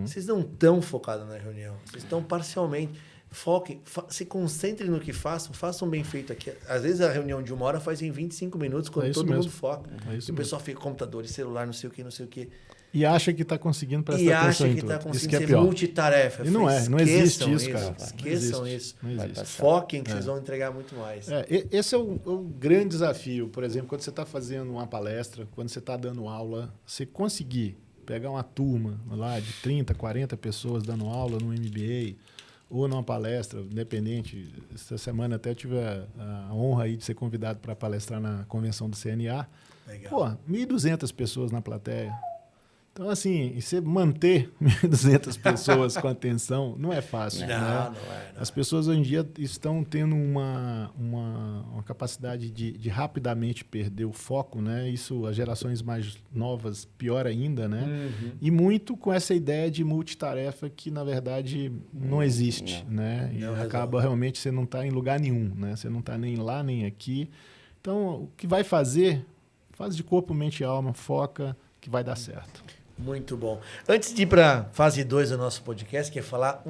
Vocês não estão focados na reunião. Vocês estão parcialmente... Foquem, se concentrem no que façam bem feito aqui. Às vezes a reunião de 1 hora faz em 25 minutos, quando todo mundo foca. E o pessoal fica computador, celular, não sei o que. E acha que está conseguindo prestar e atenção acha em que tudo. está conseguindo Isso que é ser pior. multitarefa. E não existe isso, cara. Esqueçam isso. Não existe. Foquem que vocês vão entregar muito mais. Esse é o grande desafio. Por exemplo, quando você está fazendo uma palestra, quando você está dando aula, você conseguir pegar uma turma lá de 30, 40 pessoas dando aula no MBA ou numa palestra, independente. Essa semana até eu tive a honra aí de ser convidado para palestrar na convenção do CNA. Legal. Pô, 1.200 pessoas na plateia. Então, assim, e você manter 1.200 pessoas com atenção não é fácil. Não é. As pessoas hoje em dia estão tendo uma capacidade de rapidamente perder o foco, né? Isso, as gerações mais novas, pior ainda, né? Uhum. E muito com essa ideia de multitarefa que, na verdade, não existe, né? E acaba realmente você não está em lugar nenhum, né? Você não está nem lá, nem aqui. Então, o que vai fazer, faz de corpo, mente e alma, foca, que vai dar certo. Muito bom. Antes de ir para fase 2 do nosso podcast, que é falar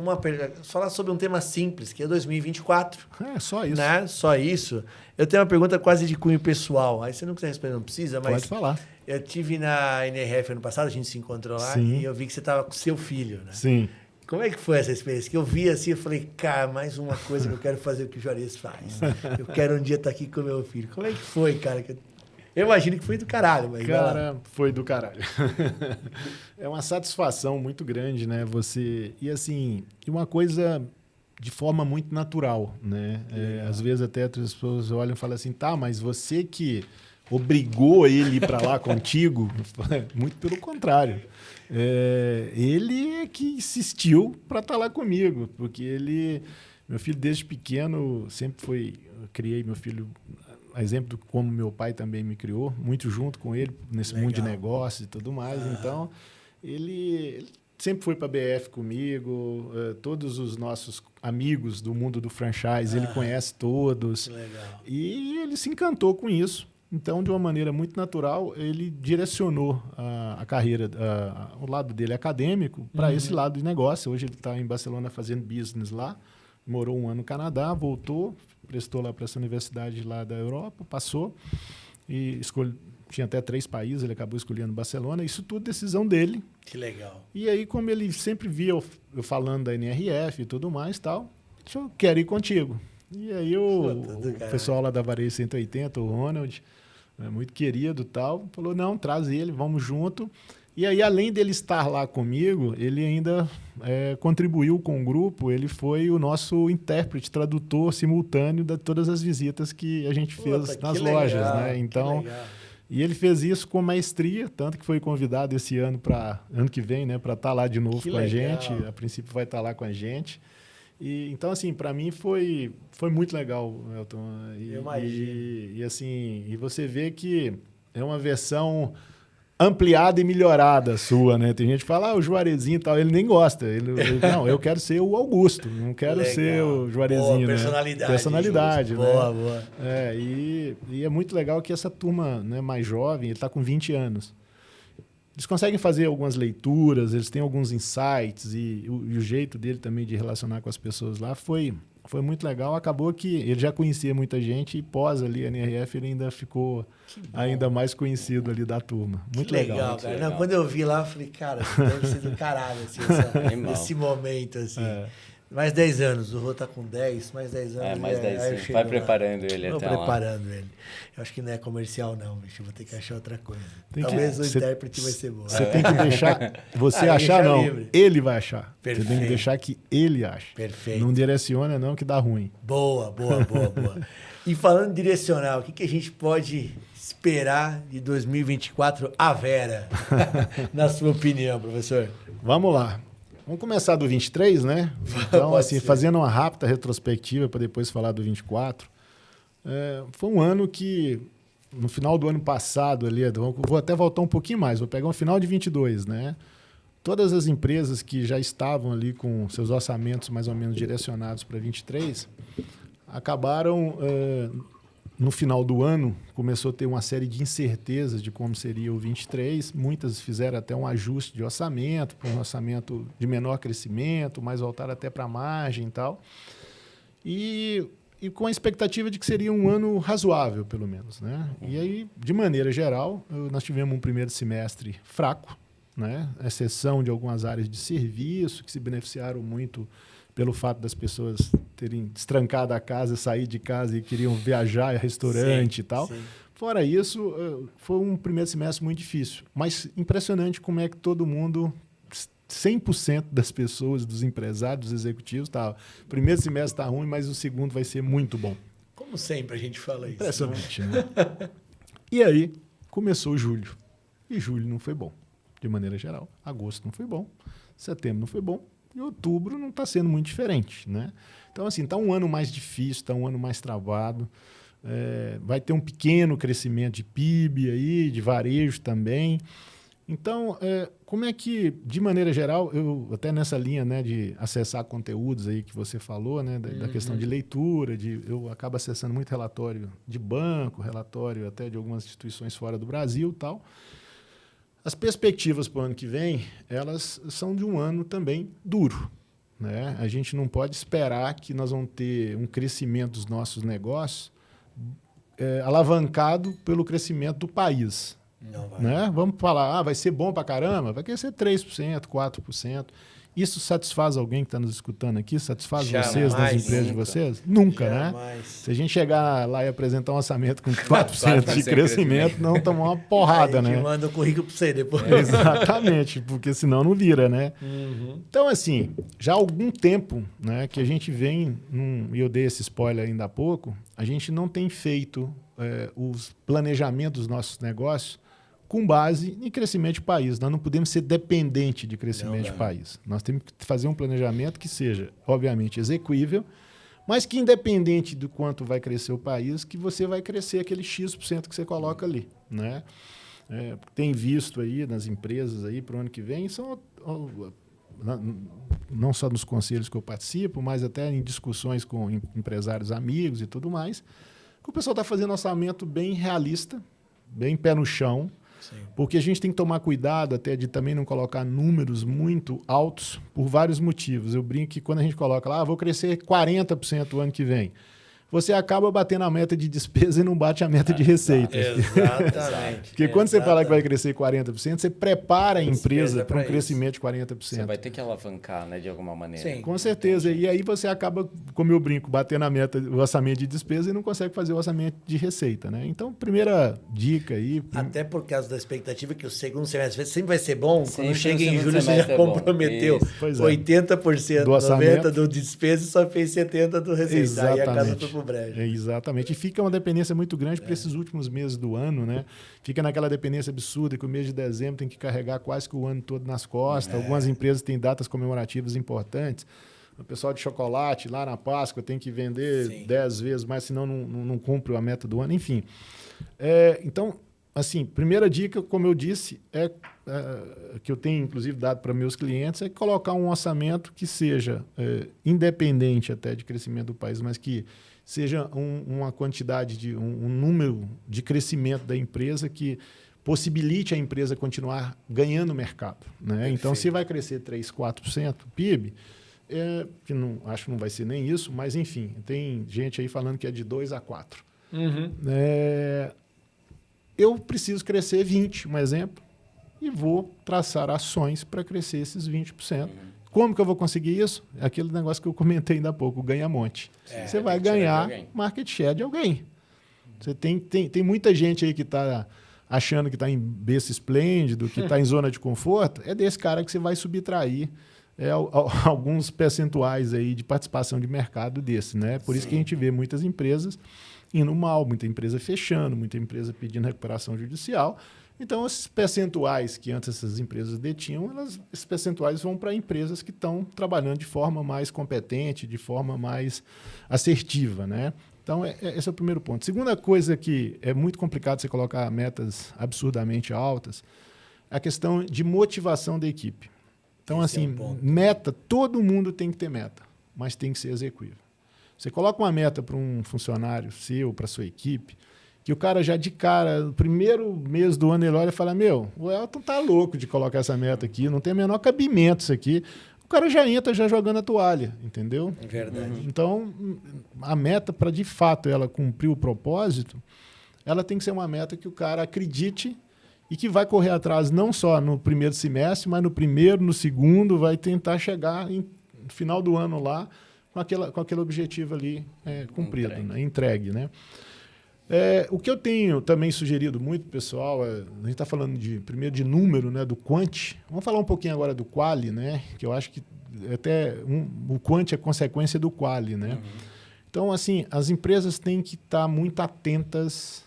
sobre um tema simples, que é 2024. Só isso. Né? Só isso. Eu tenho uma pergunta quase de cunho pessoal. Aí você não quiser responder, não precisa, mas... Pode falar. Eu tive na NRF ano passado, a gente se encontrou lá, Sim. e eu vi que você estava com seu filho, né? Sim. Como é que foi essa experiência? Que eu vi assim, eu falei, cara, mais uma coisa que eu quero fazer o que o Juarez faz. Eu quero um dia estar aqui com meu filho. Como é que foi, cara? Eu imagino que foi do caralho. Mas cara, foi do caralho. É uma satisfação muito grande, né? Você... E assim, uma coisa de forma muito natural, né? Às vezes até as pessoas olham e falam assim, tá, mas você que obrigou ele ir para lá contigo? Muito pelo contrário. Ele é que insistiu para estar lá comigo, porque meu filho desde pequeno sempre foi... Eu criei meu filho... exemplo de como meu pai também me criou, muito junto com ele, nesse mundo de negócios e tudo mais. Então, ele sempre foi para a BF comigo, todos os nossos amigos do mundo do franchise, ele conhece todos. Legal. E ele se encantou com isso. Então, de uma maneira muito natural, ele direcionou a carreira, o lado dele acadêmico, para esse lado de negócio. Hoje ele está em Barcelona fazendo business lá, morou 1 ano no Canadá, voltou, prestou lá para essa universidade lá da Europa, passou e tinha até 3 países, ele acabou escolhendo Barcelona. Isso tudo decisão dele. Que legal. E aí, como ele sempre via eu falando da NRF e tudo mais, tal, eu quero ir contigo. E aí o pessoal lá da Varejo 180, o Ronald, muito querido, tal, falou, não, traz ele, vamos junto. E aí, além dele estar lá comigo, ele ainda contribuiu com o grupo. Ele foi o nosso intérprete, tradutor simultâneo de todas as visitas que a gente fez nas lojas, né? Então, e ele fez isso com maestria, tanto que foi convidado esse ano ano que vem, né, para estar lá de novo com a gente. A princípio vai estar lá com a gente. E então, assim, para mim foi muito legal, Elton. Eu imagino. E assim, e você vê que é uma versão ampliada e melhorada sua, né? Tem gente que fala, o Juarezinho e tal, ele nem gosta. Não, eu quero ser o Augusto, não quero ser o Juarezinho, personalidade, né? Personalidade, né? Boa. E é muito legal que essa turma, né, mais jovem, ele está com 20 anos. Eles conseguem fazer algumas leituras, eles têm alguns insights e o jeito dele também de relacionar com as pessoas lá foi muito legal. Acabou que ele já conhecia muita gente e pós ali a NRF ele ainda ficou ainda mais conhecido ali da turma. Muito legal. Cara. Não, quando eu vi lá, eu falei, cara, deve ser do caralho assim, esse momento. Assim. Mais 10 anos, o Rô tá com 10, mais 10 anos. Mais 10 anos. Vai preparando ele até lá. Preparando ele. Eu acho que não é comercial, não, bicho. Vou ter que achar outra coisa. Talvez o intérprete vai ser bom. Você tem que deixar... Você achar, não. Livre. Ele vai achar. Perfeito. Você tem que deixar que ele ache. Perfeito. Não direciona, não, que dá ruim. Boa. E falando de direcional, o que a gente pode esperar de 2024 a Vera? Na sua opinião, professor? Vamos lá. Vamos começar do 23, né? Então, assim, fazendo uma rápida retrospectiva para depois falar do 24. Foi um ano que, no final do ano passado, ali, vou até voltar um pouquinho mais, vou pegar o final de 22, né? Todas as empresas que já estavam ali com seus orçamentos mais ou menos direcionados para 23, acabaram no final do ano, começou a ter uma série de incertezas de como seria o 23. Muitas fizeram até um ajuste de orçamento, para um orçamento de menor crescimento, mais voltado até para a margem e tal. E com a expectativa de que seria um ano razoável, pelo menos, né? E aí, de maneira geral, nós tivemos um primeiro semestre fraco, né? Exceção de algumas áreas de serviço que se beneficiaram muito pelo fato das pessoas terem destrancado a casa, sair de casa e queriam viajar a restaurante e tal. Sim. Fora isso, foi um primeiro semestre muito difícil. Mas impressionante como é que todo mundo, 100% das pessoas, dos empresários, dos executivos, tá, o primeiro semestre está ruim, mas o segundo vai ser muito bom. Como sempre a gente fala isso. Impressionante, né? E aí começou julho. E julho não foi bom, de maneira geral. Agosto não foi bom. Setembro não foi bom. E outubro não está sendo muito diferente, né? Então, assim, está um ano mais difícil, está um ano mais travado. Vai ter um pequeno crescimento de PIB aí, de varejo também. Então, como é que, de maneira geral, eu até nessa linha, né, de acessar conteúdos aí que você falou, né, da questão de leitura, eu acabo acessando muito relatório de banco, relatório até de algumas instituições fora do Brasil e tal. As perspectivas para o ano que vem, elas são de um ano também duro, né? A gente não pode esperar que nós vamos ter um crescimento dos nossos negócios alavancado pelo crescimento do país. Não vai. Né? Vamos falar, vai ser bom para caramba? Vai crescer 3%, 4%. Isso satisfaz alguém que está nos escutando aqui? Satisfaz vocês nas empresas de vocês? Nunca, Jamais. Né? Se a gente chegar lá e apresentar um orçamento com 4% de crescimento, não tomar uma porrada, aí, né? Manda o currículo para você depois. Exatamente, porque senão não vira, né? Então, assim, já há algum tempo, né, que a gente vem, e eu dei esse spoiler ainda há pouco, a gente não tem feito os planejamentos dos nossos negócios com base em crescimento de país. Nós não podemos ser dependentes de crescimento de país. Nós temos que fazer um planejamento que seja, obviamente, execuível, mas que, independente do quanto vai crescer o país, que você vai crescer aquele X% que você coloca ali, né? Tem visto aí nas empresas aí para o ano que vem, não só nos conselhos que eu participo, mas até em discussões com empresários amigos e tudo mais, que o pessoal está fazendo orçamento bem realista, bem pé no chão. Sim. Porque a gente tem que tomar cuidado até de também não colocar números muito altos por vários motivos. Eu brinco que quando a gente coloca lá, vou crescer 40% o ano que vem, você acaba batendo a meta de despesa e não bate a meta de receita. Exatamente. Porque quando você fala que vai crescer 40%, você prepara a empresa para um crescimento de 40%. Você vai ter que alavancar, né, de alguma maneira. Sim. Com certeza. E aí você acaba, como eu brinco, batendo a meta, o orçamento de despesa e não consegue fazer o orçamento de receita, né? Então, primeira dica aí... Até por causa da expectativa que o segundo semestre sempre vai ser bom, sempre quando chega em julho você já comprometeu 80% do orçamento, 90% do despesa e só fez 70% do receita. Exatamente. Aí a casa foi pro brejo. Exatamente. E fica uma dependência muito grande para esses últimos meses do ano, né? Fica naquela dependência absurda que o mês de dezembro tem que carregar quase que o ano todo nas costas. Algumas empresas têm datas comemorativas importantes. O pessoal de chocolate, lá na Páscoa, tem que vender 10 vezes mais, senão não cumpre a meta do ano. Enfim. Então, assim, primeira dica, como eu disse, que eu tenho, inclusive, dado para meus clientes, é colocar um orçamento que seja independente até de crescimento do país, mas que seja uma quantidade, um número de crescimento da empresa que possibilite a empresa continuar ganhando mercado, né? Então, se vai crescer 3%, 4% o PIB, que acho que não vai ser nem isso, mas, enfim, tem gente aí falando que é de 2% a 4%. Eu preciso crescer 20%, um exemplo, e vou traçar ações para crescer esses 20%. Como que eu vou conseguir isso? É aquele negócio que eu comentei ainda há pouco, o ganha-monte. Você vai ganhar market share de alguém. Você tem muita gente aí que está achando que está em berço esplêndido, que está em zona de conforto. É desse cara que você vai subtrair alguns percentuais aí de participação de mercado desse, né? Por isso que a gente vê muitas empresas indo mal, muita empresa fechando, muita empresa pedindo recuperação judicial. Então, esses percentuais que antes essas empresas detinham, esses percentuais vão para empresas que estão trabalhando de forma mais competente, de forma mais assertiva, né? Então, esse é o primeiro ponto. Segunda coisa que é muito complicado você colocar metas absurdamente altas, é a questão de motivação da equipe. Então, meta, todo mundo tem que ter meta, mas tem que ser execuível. Você coloca uma meta para um funcionário seu, para sua equipe, que o cara já de cara, no primeiro mês do ano, ele olha e fala, o Elton tá louco de colocar essa meta aqui, não tem o menor cabimento isso aqui. O cara já entra já jogando a toalha, entendeu? É verdade. Então, a meta, para de fato ela cumprir o propósito, ela tem que ser uma meta que o cara acredite e que vai correr atrás não só no primeiro semestre, mas no primeiro, no segundo, vai tentar chegar no final do ano lá com aquele objetivo ali cumprido, entregue, né? O que eu tenho também sugerido muito, pessoal, a gente está falando primeiro de número, né, do quant. Vamos falar um pouquinho agora do quali, né? Que eu acho que até o quant é consequência do quali, né? Então, assim, as empresas têm que estar muito atentas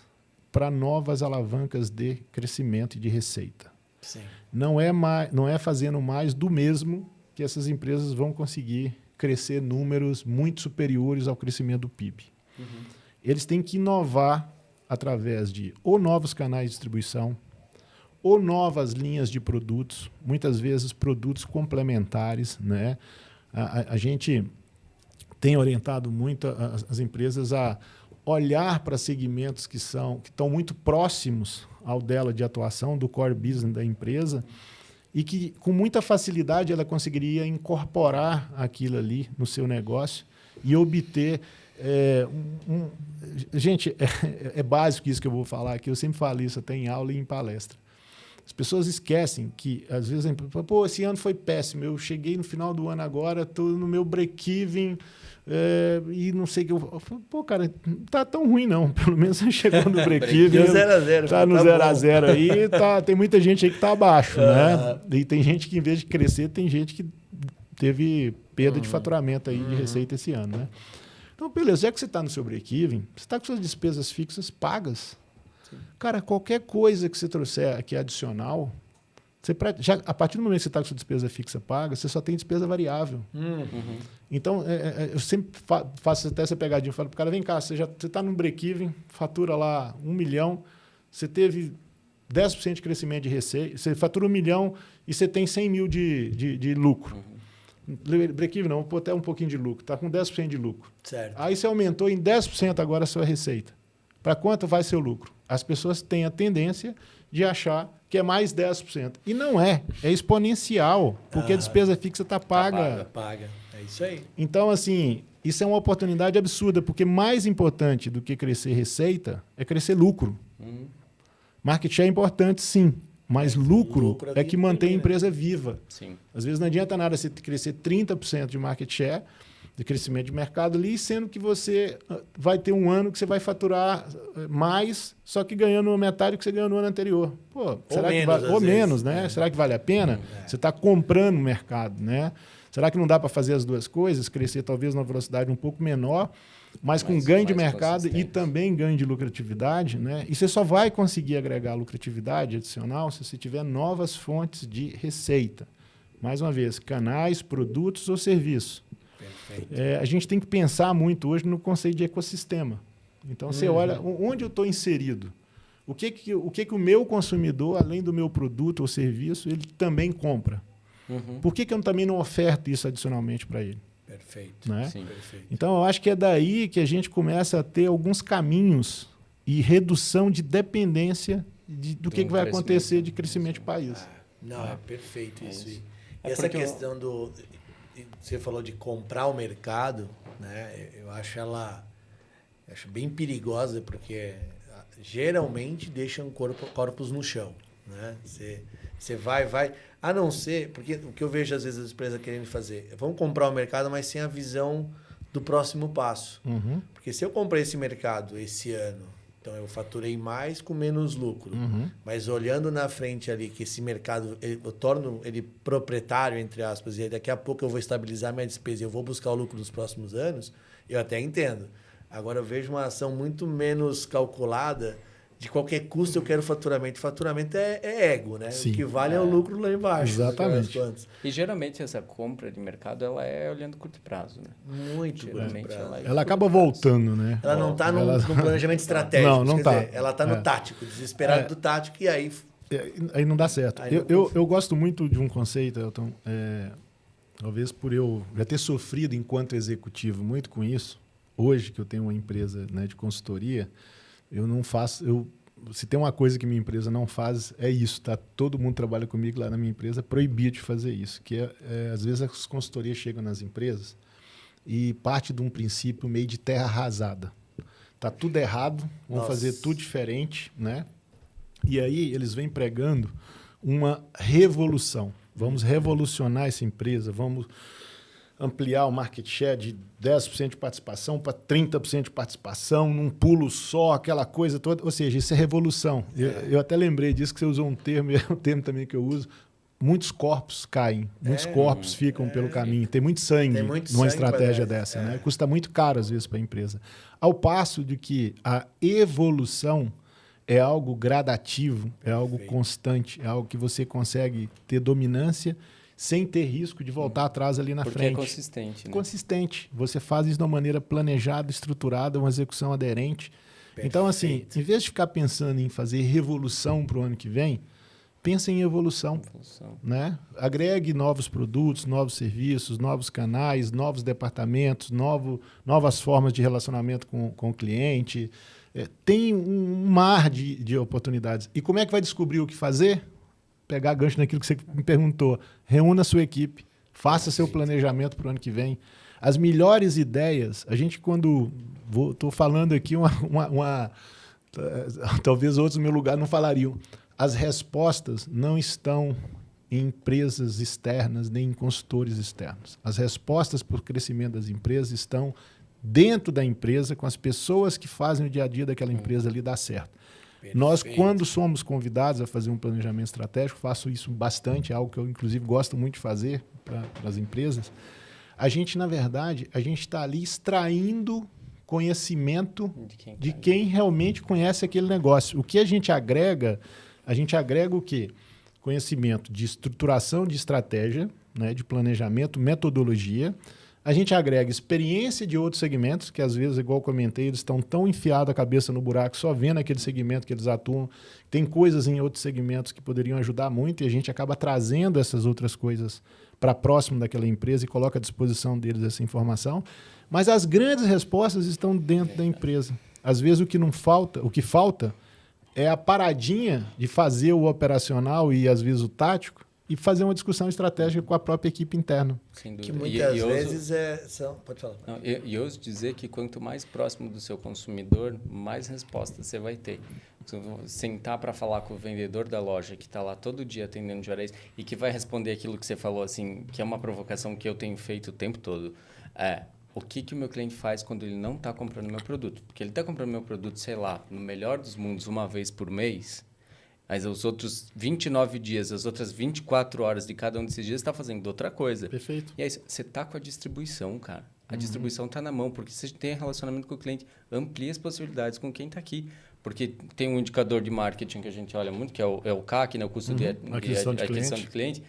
para novas alavancas de crescimento e de receita. Sim. Não é fazendo mais do mesmo que essas empresas vão conseguir crescer números muito superiores ao crescimento do PIB. Eles têm que inovar através de ou novos canais de distribuição, ou novas linhas de produtos, muitas vezes produtos complementares, né? A gente tem orientado muito as empresas a olhar para segmentos que estão muito próximos ao dela de atuação, do core business da empresa, e que com muita facilidade ela conseguiria incorporar aquilo ali no seu negócio e obter... Gente, é básico isso que eu vou falar aqui, eu sempre falo isso até em aula e em palestra. As pessoas esquecem que, às vezes, esse ano foi péssimo, eu cheguei no final do ano agora, estou no meu break-even e não sei o que eu falo. Cara, não está tão ruim não, pelo menos você chegou no break-even. Está no 0 a 0 aí, tem muita gente aí que está abaixo, né? E tem gente que, em vez de crescer, tem gente que teve perda de faturamento aí de receita esse ano, né? Então, beleza, já que você está no seu break-even, você está com suas despesas fixas pagas. Sim. Cara, qualquer coisa que você trouxer aqui adicional, a partir do momento que você está com sua despesa fixa paga, você só tem despesa variável. Então, eu sempre faço até essa pegadinha, eu falo para o cara, vem cá, você está no break-even, fatura lá 1 milhão, você teve 10% de crescimento de receita, você fatura 1 milhão e você tem 100 mil de lucro. Break-even não, vou pôr até um pouquinho de lucro. Está com 10% de lucro. Certo. Aí você aumentou em 10% agora a sua receita. Para quanto vai seu lucro? As pessoas têm a tendência de achar que é mais 10%. E não é. É exponencial, porque a despesa fixa está paga. Paga. É isso aí. Então, assim, isso é uma oportunidade absurda, porque mais importante do que crescer receita é crescer lucro. Market share é importante, sim. Mas lucro é que mantém a empresa viva. Sim. Às vezes não adianta nada você crescer 30% de market share, de crescimento de mercado ali, sendo que você vai ter um ano que você vai faturar mais, só que ganhando metade do que você ganhou no ano anterior. Pô, será que vale? Ou menos, né? Será que vale a pena? Você está comprando o mercado, né? Será que não dá para fazer as duas coisas? Crescer talvez numa velocidade um pouco menor, mas com ganho de mercado e também ganho de lucratividade, né? E você só vai conseguir agregar lucratividade adicional se você tiver novas fontes de receita. Mais uma vez, canais, produtos ou serviços. A gente tem que pensar muito hoje no conceito de ecossistema. Então, você olha onde eu estou inserido. O que o meu consumidor, além do meu produto ou serviço, ele também compra. Por que eu também não oferto isso adicionalmente para ele? Perfeito. Né? Sim, perfeito. Então, eu acho que é daí que a gente começa a ter alguns caminhos e redução de dependência do que vai acontecer de crescimento de país. Não, é perfeito isso. E essa questão do... Você falou de comprar o mercado, né? Eu acho bem perigosa, porque geralmente deixam corpos no chão. Né? Você vai... A não ser... Porque o que eu vejo, às vezes, as empresas querendo fazer... Vamos comprar o mercado, mas sem a visão do próximo passo. Porque se eu comprei esse mercado esse ano, então eu faturei mais com menos lucro. Mas olhando na frente ali, que esse mercado... Eu torno ele proprietário, entre aspas, e daqui a pouco eu vou estabilizar minha despesa e eu vou buscar o lucro nos próximos anos, eu até entendo. Agora eu vejo uma ação muito menos calculada. De qualquer custo eu quero faturamento. Faturamento é ego, né? Sim. O que vale é o lucro lá embaixo. Exatamente. E geralmente essa compra de mercado ela é olhando curto prazo, né? Muito geralmente curto prazo. Ela acaba voltando, né? Ela não está num planejamento estratégico. Não está. Ela está no tático, desesperado do tático, e aí... Aí não dá certo. Eu gosto muito de um conceito, Elton, talvez por eu já ter sofrido enquanto executivo muito com isso, hoje que eu tenho uma empresa, né, de consultoria, eu não faço... Se tem uma coisa que minha empresa não faz, é isso, tá? Todo mundo trabalha comigo lá na minha empresa, proibir de fazer isso. Que às vezes as consultorias chegam nas empresas e parte de um princípio meio de terra arrasada. Tá tudo errado, vão fazer tudo diferente, né? E aí eles vêm pregando uma revolução. Vamos revolucionar essa empresa, vamos ampliar o market share de 10% de participação para 30% de participação, num pulo só, aquela coisa toda. Ou seja, isso é revolução. Eu até lembrei disso, que você usou um termo, e é um termo também que eu uso. Muitos corpos caem, muitos corpos ficam pelo caminho. Tem muito sangue numa estratégia dessa. Né? Custa muito caro, às vezes, para a empresa. Ao passo de que a evolução é algo gradativo, é algo constante, é algo que você consegue ter dominância sem ter risco de voltar atrás ali na frente. Porque é consistente. Né? Consistente. Você faz isso de uma maneira planejada, estruturada, uma execução aderente. Perfeito. Então, assim, em vez de ficar pensando em fazer revolução para o ano que vem, pensa em evolução. Né? Agregue novos produtos, novos serviços, novos canais, novos departamentos, novas formas de relacionamento com o cliente. Tem um mar de oportunidades. E como é que vai descobrir o que fazer? Pegar gancho naquilo que você me perguntou. Reúna a sua equipe, faça seu planejamento para o ano que vem. As melhores ideias, a gente quando... Estou falando aqui talvez outros no meu lugar não falariam. As respostas não estão em empresas externas nem em consultores externos. As respostas para o crescimento das empresas estão dentro da empresa, com as pessoas que fazem o dia a dia daquela empresa ali dar certo. Perfeito. Nós, quando somos convidados a fazer um planejamento estratégico, faço isso bastante, é algo que eu, inclusive, gosto muito de fazer para as empresas. A gente, na verdade, está ali extraindo conhecimento de quem realmente conhece aquele negócio. O que a gente agrega o quê? Conhecimento de estruturação de estratégia, né, de planejamento, metodologia. A gente agrega experiência de outros segmentos, que às vezes, igual eu comentei, eles estão tão enfiados a cabeça no buraco, só vendo aquele segmento que eles atuam. Tem coisas em outros segmentos que poderiam ajudar muito e a gente acaba trazendo essas outras coisas para próximo daquela empresa e coloca à disposição deles essa informação. Mas as grandes respostas estão dentro da empresa. Às vezes o que falta é a paradinha de fazer o operacional e às vezes o tático e fazer uma discussão estratégica com a própria equipe interna. Sem dúvida. Que muitas vezes Pode falar. Não, e ouso dizer que quanto mais próximo do seu consumidor, mais respostas você vai ter. Sentar para falar com o vendedor da loja que está lá todo dia atendendo de horas e que vai responder aquilo que você falou, assim, que é uma provocação que eu tenho feito o tempo todo. O que o meu cliente faz quando ele não está comprando meu produto? Porque ele está comprando meu produto, sei lá, no melhor dos mundos, uma vez por mês, mas os outros 29 dias, as outras 24 horas de cada um desses dias está fazendo outra coisa. Perfeito. E aí você está com a distribuição, cara. A distribuição está na mão, porque você tem relacionamento com o cliente, amplia as possibilidades com quem está aqui. Porque tem um indicador de marketing que a gente olha muito, que é o CAC, né? O custo de aquisição de cliente.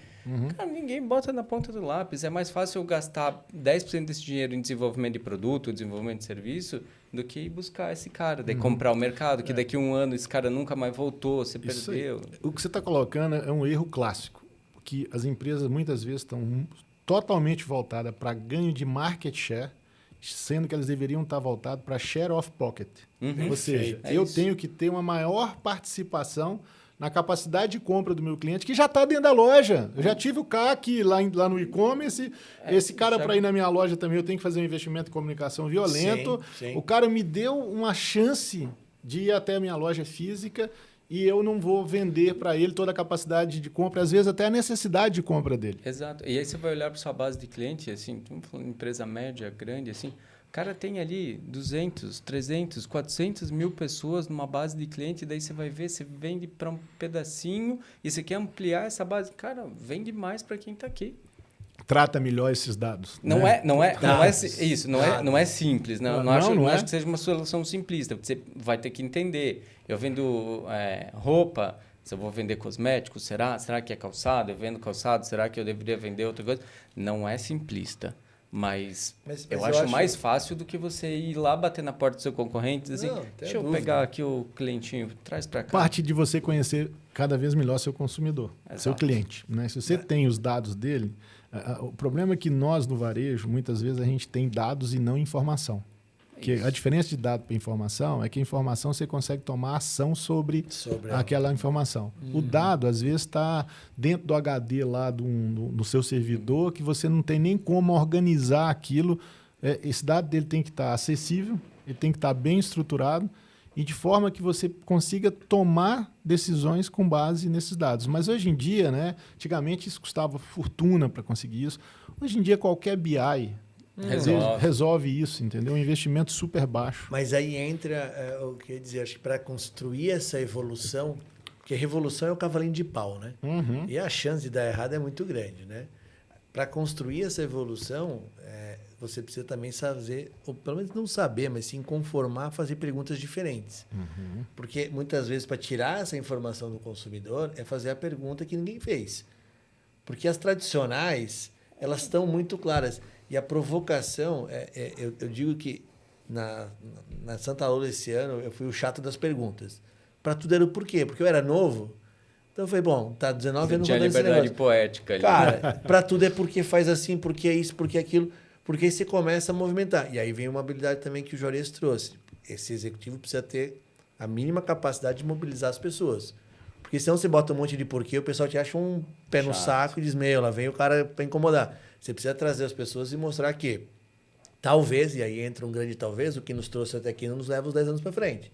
Cara, ninguém bota na ponta do lápis. É mais fácil eu gastar 10% desse dinheiro em desenvolvimento de produto, desenvolvimento de serviço, do que buscar esse cara, daí comprar o mercado, que daqui a um ano esse cara nunca mais voltou, você perdeu. O que você está colocando é um erro clássico, que as empresas muitas vezes estão totalmente voltadas para ganho de market share, sendo que elas deveriam estar voltadas para share of pocket. Ou seja, eu tenho que ter uma maior participação na capacidade de compra do meu cliente, que já está dentro da loja. Eu já tive o CAC lá no e-commerce. Esse cara, para ir na minha loja também, eu tenho que fazer um investimento em comunicação violento. Sim. O cara me deu uma chance de ir até a minha loja física e eu não vou vender para ele toda a capacidade de compra, às vezes até a necessidade de compra dele. Exato. E aí você vai olhar para sua base de cliente, assim, estamos falando de empresa média, grande, assim, o cara tem ali 200, 300, 400 mil pessoas numa base de cliente, daí você vai ver, você vende para um pedacinho e você quer ampliar essa base. Cara, vende mais para quem está aqui. Trata melhor esses dados. Não né? não é simples. Não acho que seja uma solução simplista, porque você vai ter que entender. Eu vendo roupa, se eu vou vender cosméticos, será que é calçado? Eu vendo calçado, será que eu deveria vender outra coisa? Não é simplista. Mas eu acho mais fácil do que você ir lá bater na porta do seu concorrente e dizer assim, deixa eu pegar aqui o clientinho, traz para cá. Parte de você conhecer cada vez melhor seu consumidor, seu cliente. Né? Se você tem os dados dele, o problema é que nós, no varejo, muitas vezes a gente tem dados e não informação. Porque a diferença de dado para informação é que a informação você consegue tomar ação sobre aquela informação. O dado, às vezes, está dentro do HD lá do seu servidor, que você não tem nem como organizar aquilo. Esse dado dele tem que estar acessível, ele tem que estar bem estruturado e de forma que você consiga tomar decisões com base nesses dados. Mas hoje em dia, né, antigamente isso custava fortuna para conseguir isso. Hoje em dia, qualquer BI resolve isso, entendeu? Um investimento super baixo. Mas aí entra, eu queria dizer, acho que para construir essa evolução, porque revolução é o cavalinho de pau, né? Uhum. E a chance de dar errado é muito grande, né? Para construir essa evolução, você precisa também saber, ou pelo menos não saber, mas sim conformar, fazer perguntas diferentes. Uhum. Porque muitas vezes, para tirar essa informação do consumidor, é fazer a pergunta que ninguém fez. Porque as tradicionais, elas estão muito claras. E a provocação, eu digo que na Santa Lola esse ano, eu fui o chato das perguntas. Para tudo era o porquê, porque eu era novo. Então eu falei, bom, tá 19 anos rodando esse negócio. Tinha liberdade poética ali. Cara, para tudo é porque faz assim, porque é isso, porque é aquilo. Porque aí você começa a movimentar. E aí vem uma habilidade também que o Juarez trouxe. Esse executivo precisa ter a mínima capacidade de mobilizar as pessoas. Porque senão você bota um monte de porquê, o pessoal te acha um pé no saco e diz, lá vem o cara para incomodar. Você precisa trazer as pessoas e mostrar que talvez, e aí entra um grande talvez, o que nos trouxe até aqui não nos leva os 10 anos para frente.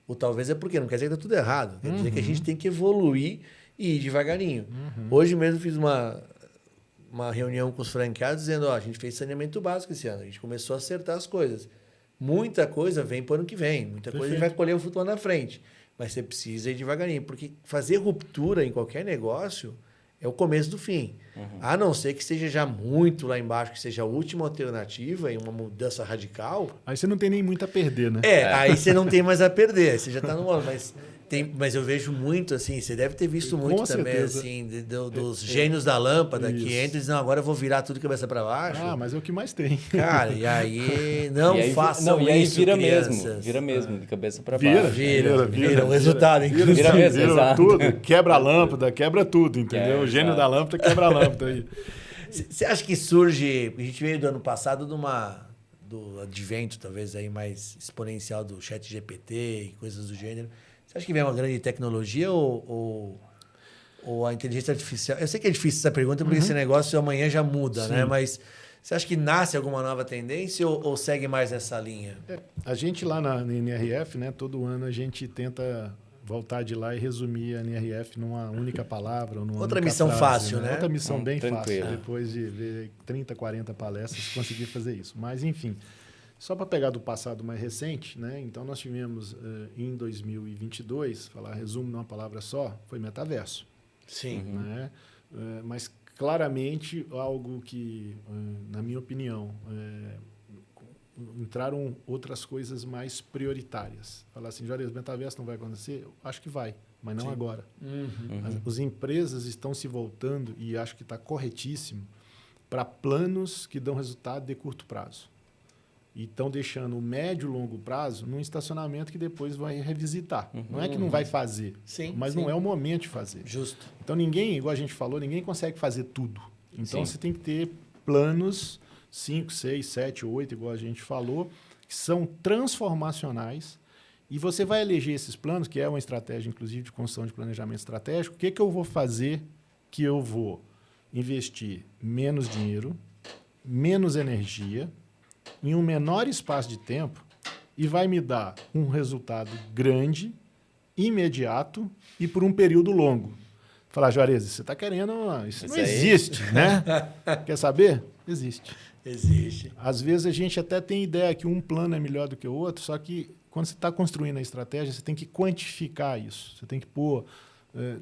O talvez é porque não quer dizer que está tudo errado. Quer dizer que a gente tem que evoluir e ir devagarinho. Hoje mesmo fiz uma reunião com os franqueados dizendo, a gente fez saneamento básico esse ano. A gente começou a acertar as coisas. Muita coisa vem para o ano que vem. Muita coisa a gente vai colher o futuro na frente. Mas você precisa ir devagarinho. Porque fazer ruptura em qualquer negócio é o começo do fim. A não ser que esteja já muito lá embaixo, que seja a última alternativa em uma mudança radical. Aí você não tem nem muito a perder, né? Aí você não tem mais a perder. Você já está no ano. Mas eu vejo muito, assim, você deve ter visto muito também, assim, dos gênios da lâmpada que entram e dizem, não, agora eu vou virar tudo de cabeça para baixo. Mas é o que mais tem. Cara, e aí façam e aí isso, vira crianças. Vira mesmo, de cabeça para baixo. Vira o resultado, inclusive. Vira mesmo, vira tudo, quebra a lâmpada, quebra tudo, entendeu? O gênio da lâmpada quebra a lâmpada aí. Você acha que surge, a gente veio do ano passado do advento, talvez, aí mais exponencial do chat GPT e coisas do gênero. Você acha que vem uma grande tecnologia ou a inteligência artificial? Eu sei que é difícil essa pergunta, porque esse negócio amanhã já muda, né? Mas você acha que nasce alguma nova tendência ou segue mais essa linha? A gente lá na NRF, né, todo ano a gente tenta voltar de lá e resumir a NRF numa única palavra. Ou numa outra única missão frase, fácil, né? Outra missão bem tranquilo. fácil, depois de ver 30, 40 palestras, conseguir fazer isso. Mas, enfim... Só para pegar do passado mais recente, né? Então nós tivemos em 2022, falar resumo numa palavra só, foi metaverso. Sim. Né? Mas claramente algo que, na minha opinião, entraram outras coisas mais prioritárias. Falar assim, Juarez, metaverso não vai acontecer? Eu acho que vai, mas não agora. As empresas estão se voltando, e acho que está corretíssimo, para planos que dão resultado de curto prazo. E estão deixando o médio e longo prazo num estacionamento que depois vai revisitar. Não é que não vai fazer, mas não é o momento de fazer. Justo. Então, ninguém, igual a gente falou, ninguém consegue fazer tudo. Então, você tem que ter planos 5, 6, 7, 8, igual a gente falou, que são transformacionais. E você vai eleger esses planos, que é uma estratégia, inclusive, de construção de planejamento estratégico. O que eu vou fazer que eu vou investir menos dinheiro, menos energia, em um menor espaço de tempo e vai me dar um resultado grande, imediato e por um período longo. Falar, Juarez, você está querendo... Isso não existe, né? Quer saber? Existe. Existe. Às vezes a gente até tem ideia que um plano é melhor do que o outro, só que quando você está construindo a estratégia, você tem que quantificar isso. Você tem que pôr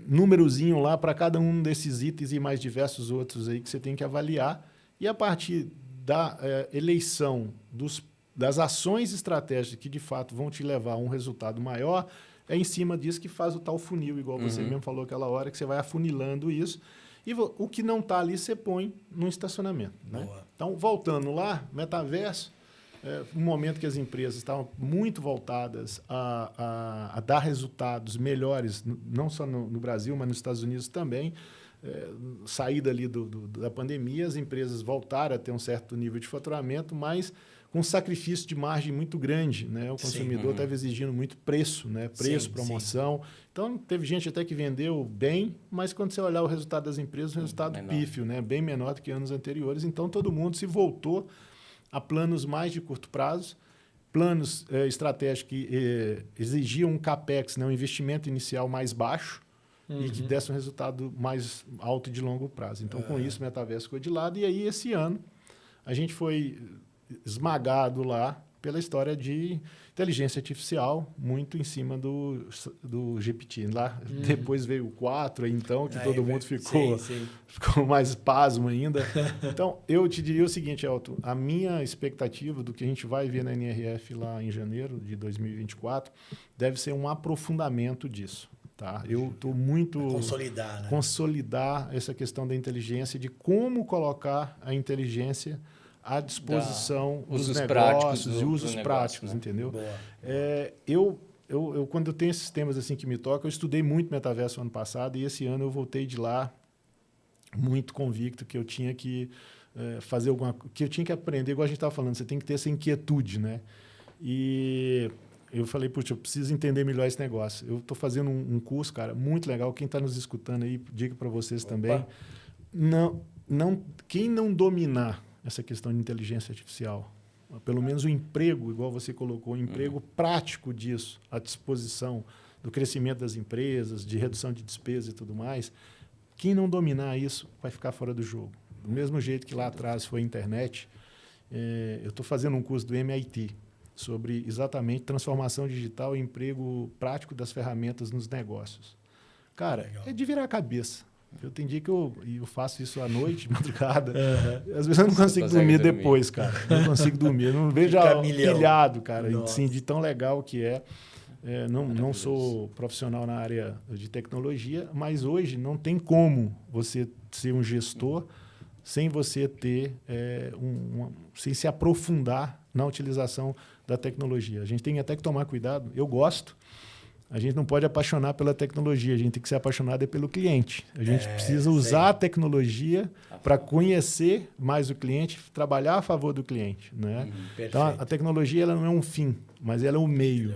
númerozinho lá para cada um desses itens e mais diversos outros aí que você tem que avaliar. E a partir da eleição das ações estratégicas que, de fato, vão te levar a um resultado maior, é em cima disso que faz o tal funil, igual você mesmo falou aquela hora, que você vai afunilando isso. E o que não está ali, você põe no estacionamento. Né? Então, voltando lá, metaverso, um momento que as empresas estavam muito voltadas a dar resultados melhores, não só no Brasil, mas nos Estados Unidos também. saída ali da pandemia, as empresas voltaram a ter um certo nível de faturamento, mas com um sacrifício de margem muito grande, né? O consumidor estava exigindo muito preço, né? Preço, promoção. Então, teve gente até que vendeu bem, mas quando você olhar o resultado das empresas, o resultado pífio, né? Bem menor do que anos anteriores. Então, todo mundo se voltou a planos mais de curto prazo, planos estratégicos que exigiam um CAPEX, né? Um investimento inicial mais baixo, e que desse um resultado mais alto de longo prazo. Então, com isso, o metaverso ficou de lado. E aí, esse ano, a gente foi esmagado lá pela história de inteligência artificial, muito em cima do GPT. Lá, depois veio o 4, então, que todo mundo ficou mais pasmo ainda. Então, eu te diria o seguinte, Elton, a minha expectativa do que a gente vai ver na NRF lá em janeiro de 2024 deve ser um aprofundamento disso. Tá? Eu estou muito... Consolidar essa questão da inteligência, de como colocar a inteligência à disposição dos negócios e usos práticos, né? Entendeu? Quando eu tenho esses temas assim que me tocam, eu estudei muito metaverso ano passado e esse ano eu voltei de lá muito convicto que eu tinha que fazer que eu tinha que aprender, igual a gente estava falando, você tem que ter essa inquietude, né? E eu falei, puxa, eu preciso entender melhor esse negócio. Eu estou fazendo um curso, cara, muito legal. Quem está nos escutando aí, diga para vocês também. Quem não dominar essa questão de inteligência artificial, pelo menos o emprego, igual você colocou, o emprego prático disso, à disposição do crescimento das empresas, de redução de despesas e tudo mais, quem não dominar isso vai ficar fora do jogo. Do mesmo jeito que lá atrás foi a internet, eu estou fazendo um curso do MIT, sobre exatamente transformação digital e emprego prático das ferramentas nos negócios. Cara, é de virar a cabeça. Eu tenho dia que eu faço isso à noite, de madrugada. Às vezes eu não consigo dormir depois, cara. Não consigo dormir. Eu não vejo pilhado, cara, assim, de tão legal que é. Não sou profissional na área de tecnologia, mas hoje não tem como você ser um gestor sem você ter sem se aprofundar na utilização da tecnologia. A gente tem até que tomar cuidado. Eu gosto. A gente não pode apaixonar pela tecnologia. A gente tem que ser apaixonado pelo cliente. A gente precisa usar a tecnologia para conhecer mais o cliente, trabalhar a favor do cliente, né? Então, a tecnologia ela não é um fim, mas ela é um meio.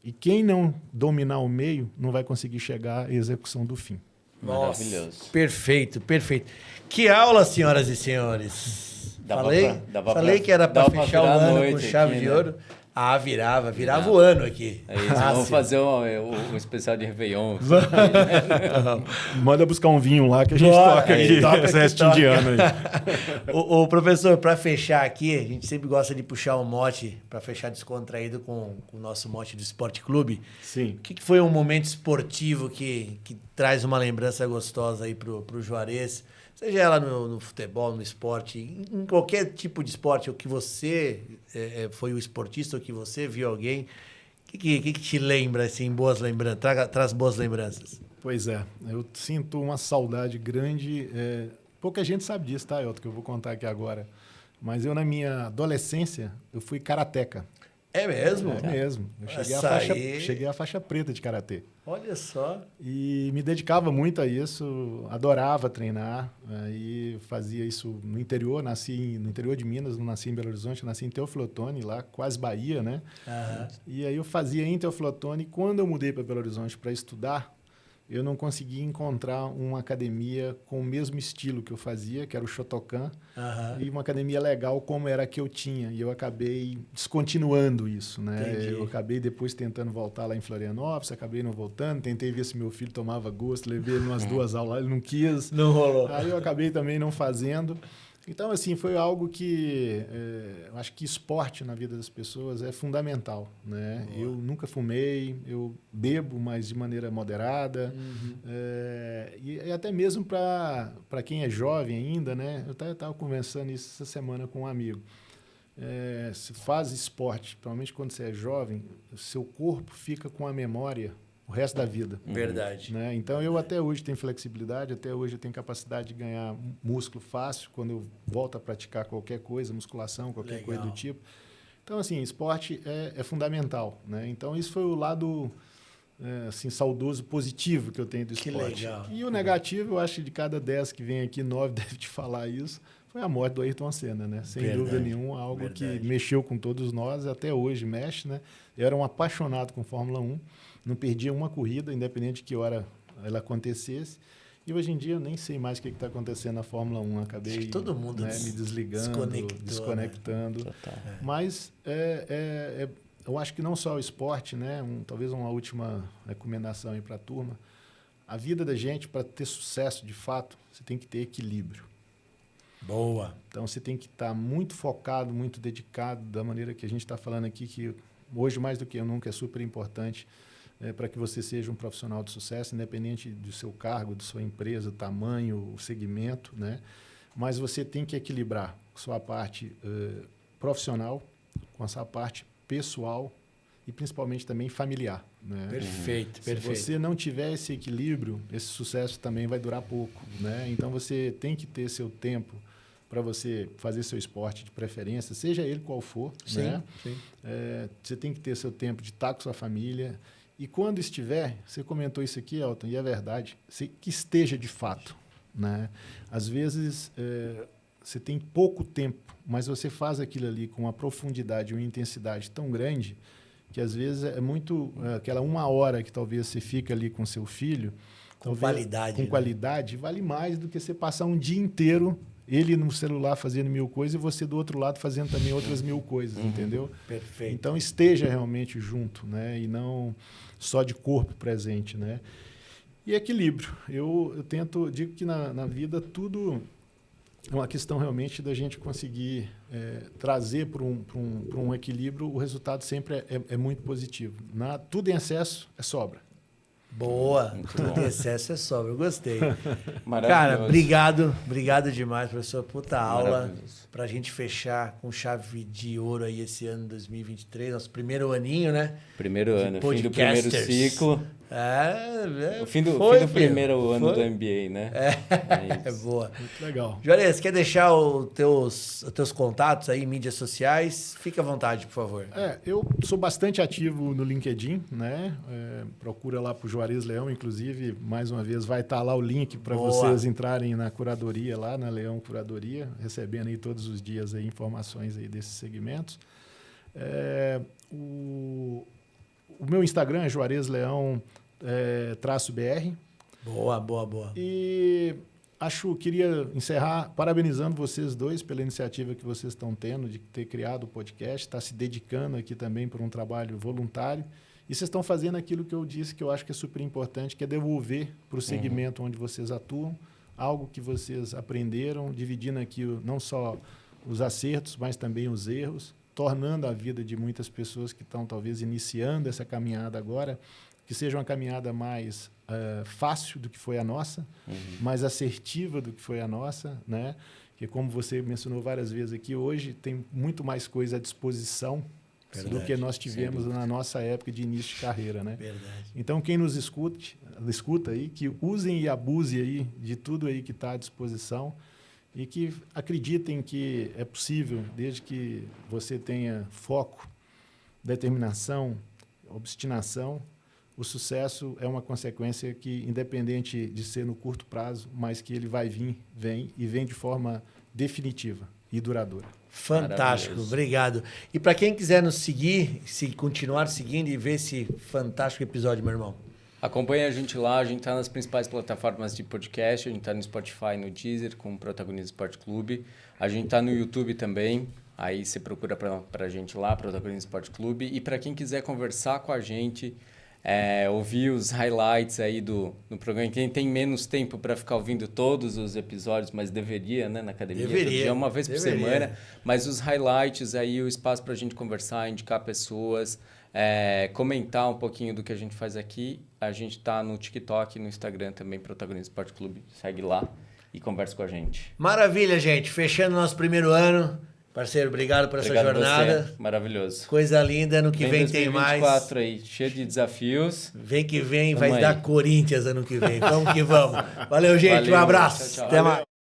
E quem não dominar o meio não vai conseguir chegar à execução do fim. Maravilhoso. Perfeito, perfeito. Que aula, senhoras e senhores. Falei que era para fechar o ano com chave aqui, de ouro. Ah, virava o ano aqui. É isso, vamos fazer um especial de Réveillon. Manda buscar um vinho lá que a gente toca aqui, essa restinho de ano aí. O professor, para fechar aqui, a gente sempre gosta de puxar um mote, para fechar descontraído com o nosso mote do Esporte Clube. Sim. O que foi um momento esportivo que traz uma lembrança gostosa aí pro Juarez? Seja ela no futebol, no esporte, em qualquer tipo de esporte, ou que você foi o esportista, ou que você viu alguém, o que te lembra, assim, boas lembranças? Traz boas lembranças. Pois é, eu sinto uma saudade grande. Pouca gente sabe disso, tá, Elton, que eu vou contar aqui agora. Mas eu, na minha adolescência, eu fui karateca. É mesmo? É mesmo. Eu cheguei à faixa preta de karatê. Olha só. E me dedicava muito a isso, adorava treinar. Aí fazia isso no interior, nasci no interior de Minas, não nasci em Belo Horizonte, nasci em Teoflotone, lá quase Bahia, né? E aí eu fazia em Teoflotone. E quando eu mudei para Belo Horizonte para estudar, eu não consegui encontrar uma academia com o mesmo estilo que eu fazia, que era o Shotokan, e uma academia legal como era a que eu tinha. E eu acabei descontinuando isso, né? Entendi. Eu acabei depois tentando voltar lá em Florianópolis, acabei não voltando, tentei ver se meu filho tomava gosto, levei ele umas 2 aulas, ele não quis. Não rolou. Aí eu acabei também não fazendo. Então, assim, foi algo que eu acho que esporte na vida das pessoas é fundamental, né? Eu nunca fumei, eu bebo, mas de maneira moderada. E até mesmo para quem é jovem ainda, né? Eu estava conversando isso essa semana com um amigo. Se faz esporte, principalmente quando você é jovem, o seu corpo fica com a memória o resto da vida. Verdade. Né? Então, eu até hoje tenho flexibilidade, até hoje eu tenho capacidade de ganhar músculo fácil quando eu volto a praticar qualquer coisa, musculação, qualquer coisa do tipo. Então, assim, esporte é fundamental. Né? Então, isso foi o lado assim, saudoso, positivo que eu tenho do esporte. Que legal. E o negativo, eu acho que de cada 10 que vem aqui, 9 devem te falar isso, foi a morte do Ayrton Senna, né? Sem dúvida nenhuma, algo que mexeu com todos nós, até hoje mexe, né? Eu era um apaixonado com Fórmula 1, não perdia uma corrida, independente de que hora ela acontecesse. E hoje em dia eu nem sei mais o que está acontecendo na Fórmula 1. Acabei todo mundo me desligando, desconectando. Né? Mas eu acho que não só o esporte, né? Talvez uma última recomendação aí para a turma. A vida da gente, para ter sucesso de fato, você tem que ter equilíbrio. Boa. Então você tem que estar muito focado, muito dedicado, da maneira que a gente está falando aqui, que hoje mais do que nunca é super importante. Para que você seja um profissional de sucesso, independente do seu cargo, da sua empresa, o tamanho, o segmento, né? Mas você tem que equilibrar sua parte profissional com a sua parte pessoal e principalmente também familiar, né? Perfeito, perfeito. Se você não tiver esse equilíbrio, esse sucesso também vai durar pouco, né? Então você tem que ter seu tempo para você fazer seu esporte de preferência, seja ele qual for, sim, né? Sim. Você tem que ter seu tempo de estar com sua família. E quando estiver, você comentou isso aqui, Elton, e é verdade, que esteja de fato, né? Às vezes, você tem pouco tempo, mas você faz aquilo ali com uma profundidade, uma intensidade tão grande, que às vezes é muito... aquela 1 hora que talvez você fica ali com seu filho... Com qualidade. Com qualidade, vale mais do que você passar um dia inteiro, ele no celular fazendo 1000 coisas e você do outro lado fazendo também outras 1000 coisas, entendeu? Perfeito. Então, esteja realmente junto, né? E não só de corpo presente, né? E equilíbrio. Eu digo que na vida tudo é uma questão realmente da gente conseguir trazer para um equilíbrio, o resultado sempre é muito positivo. Tudo em excesso é sobra. Boa, tudo em excesso é sobra, eu gostei. Maravilhoso. Cara, obrigado demais, professor. Puta aula pra gente fechar com chave de ouro aí esse ano 2023, nosso primeiro aninho, né? Primeiro ano, fim do primeiro ciclo. O fim do primeiro ano do MBA, né? É boa. Muito legal. Juarez, quer deixar os teus contatos aí em mídias sociais? Fica à vontade, por favor. Eu sou bastante ativo no LinkedIn, né? Procura lá pro Juarez Leão, inclusive, mais uma vez, vai estar lá o link para vocês entrarem na curadoria lá, na Leão Curadoria, recebendo aí todos os dias aí informações aí desses segmentos. O meu Instagram é Juarez Leão _BR. Boa. E queria encerrar parabenizando vocês dois pela iniciativa que vocês estão tendo de ter criado o podcast, estar se dedicando aqui também por um trabalho voluntário. E vocês estão fazendo aquilo que eu disse que eu acho que é super importante, que é devolver para o segmento onde vocês atuam algo que vocês aprenderam, dividindo aqui não só os acertos, mas também os erros, tornando a vida de muitas pessoas que estão talvez iniciando essa caminhada agora, que seja uma caminhada mais fácil do que foi a nossa, mais assertiva do que foi a nossa, né? Que como você mencionou várias vezes aqui, hoje tem muito mais coisa à disposição do que nós tivemos na nossa época de início de carreira, né? Verdade. Então, quem nos escuta aí, que usem e abusem aí de tudo aí que está à disposição e que acreditem que é possível, desde que você tenha foco, determinação, obstinação. O sucesso é uma consequência que, independente de ser no curto prazo, mas que ele vem de forma definitiva e duradoura. Fantástico, obrigado. E para quem quiser nos seguir, continuar seguindo e ver esse fantástico episódio, meu irmão. Acompanhe a gente lá, a gente está nas principais plataformas de podcast, a gente está no Spotify, no Deezer, com o Protagonismo Esporte Clube. A gente está no YouTube também, aí você procura para a gente lá, Protagonismo Esporte Clube. E para quem quiser conversar com a gente, ouvir os highlights aí do programa, quem tem menos tempo para ficar ouvindo todos os episódios, mas deveria, né, na academia, todo dia, uma vez por semana, mas os highlights aí, o espaço para a gente conversar, indicar pessoas, comentar um pouquinho do que a gente faz aqui. A gente está no TikTok, no Instagram também, Protagonismo Esporte Clube, segue lá e conversa com a gente. Maravilha, gente, fechando nosso primeiro ano. Parceiro, obrigado por essa jornada. Você. Maravilhoso. Coisa linda, ano que vem tem mais. 2024 aí, cheio de desafios. Vem que vem, vai dar Corinthians ano que vem. Vamos que vamos. Valeu, gente. Valeu, um abraço. Tchau. Até mais.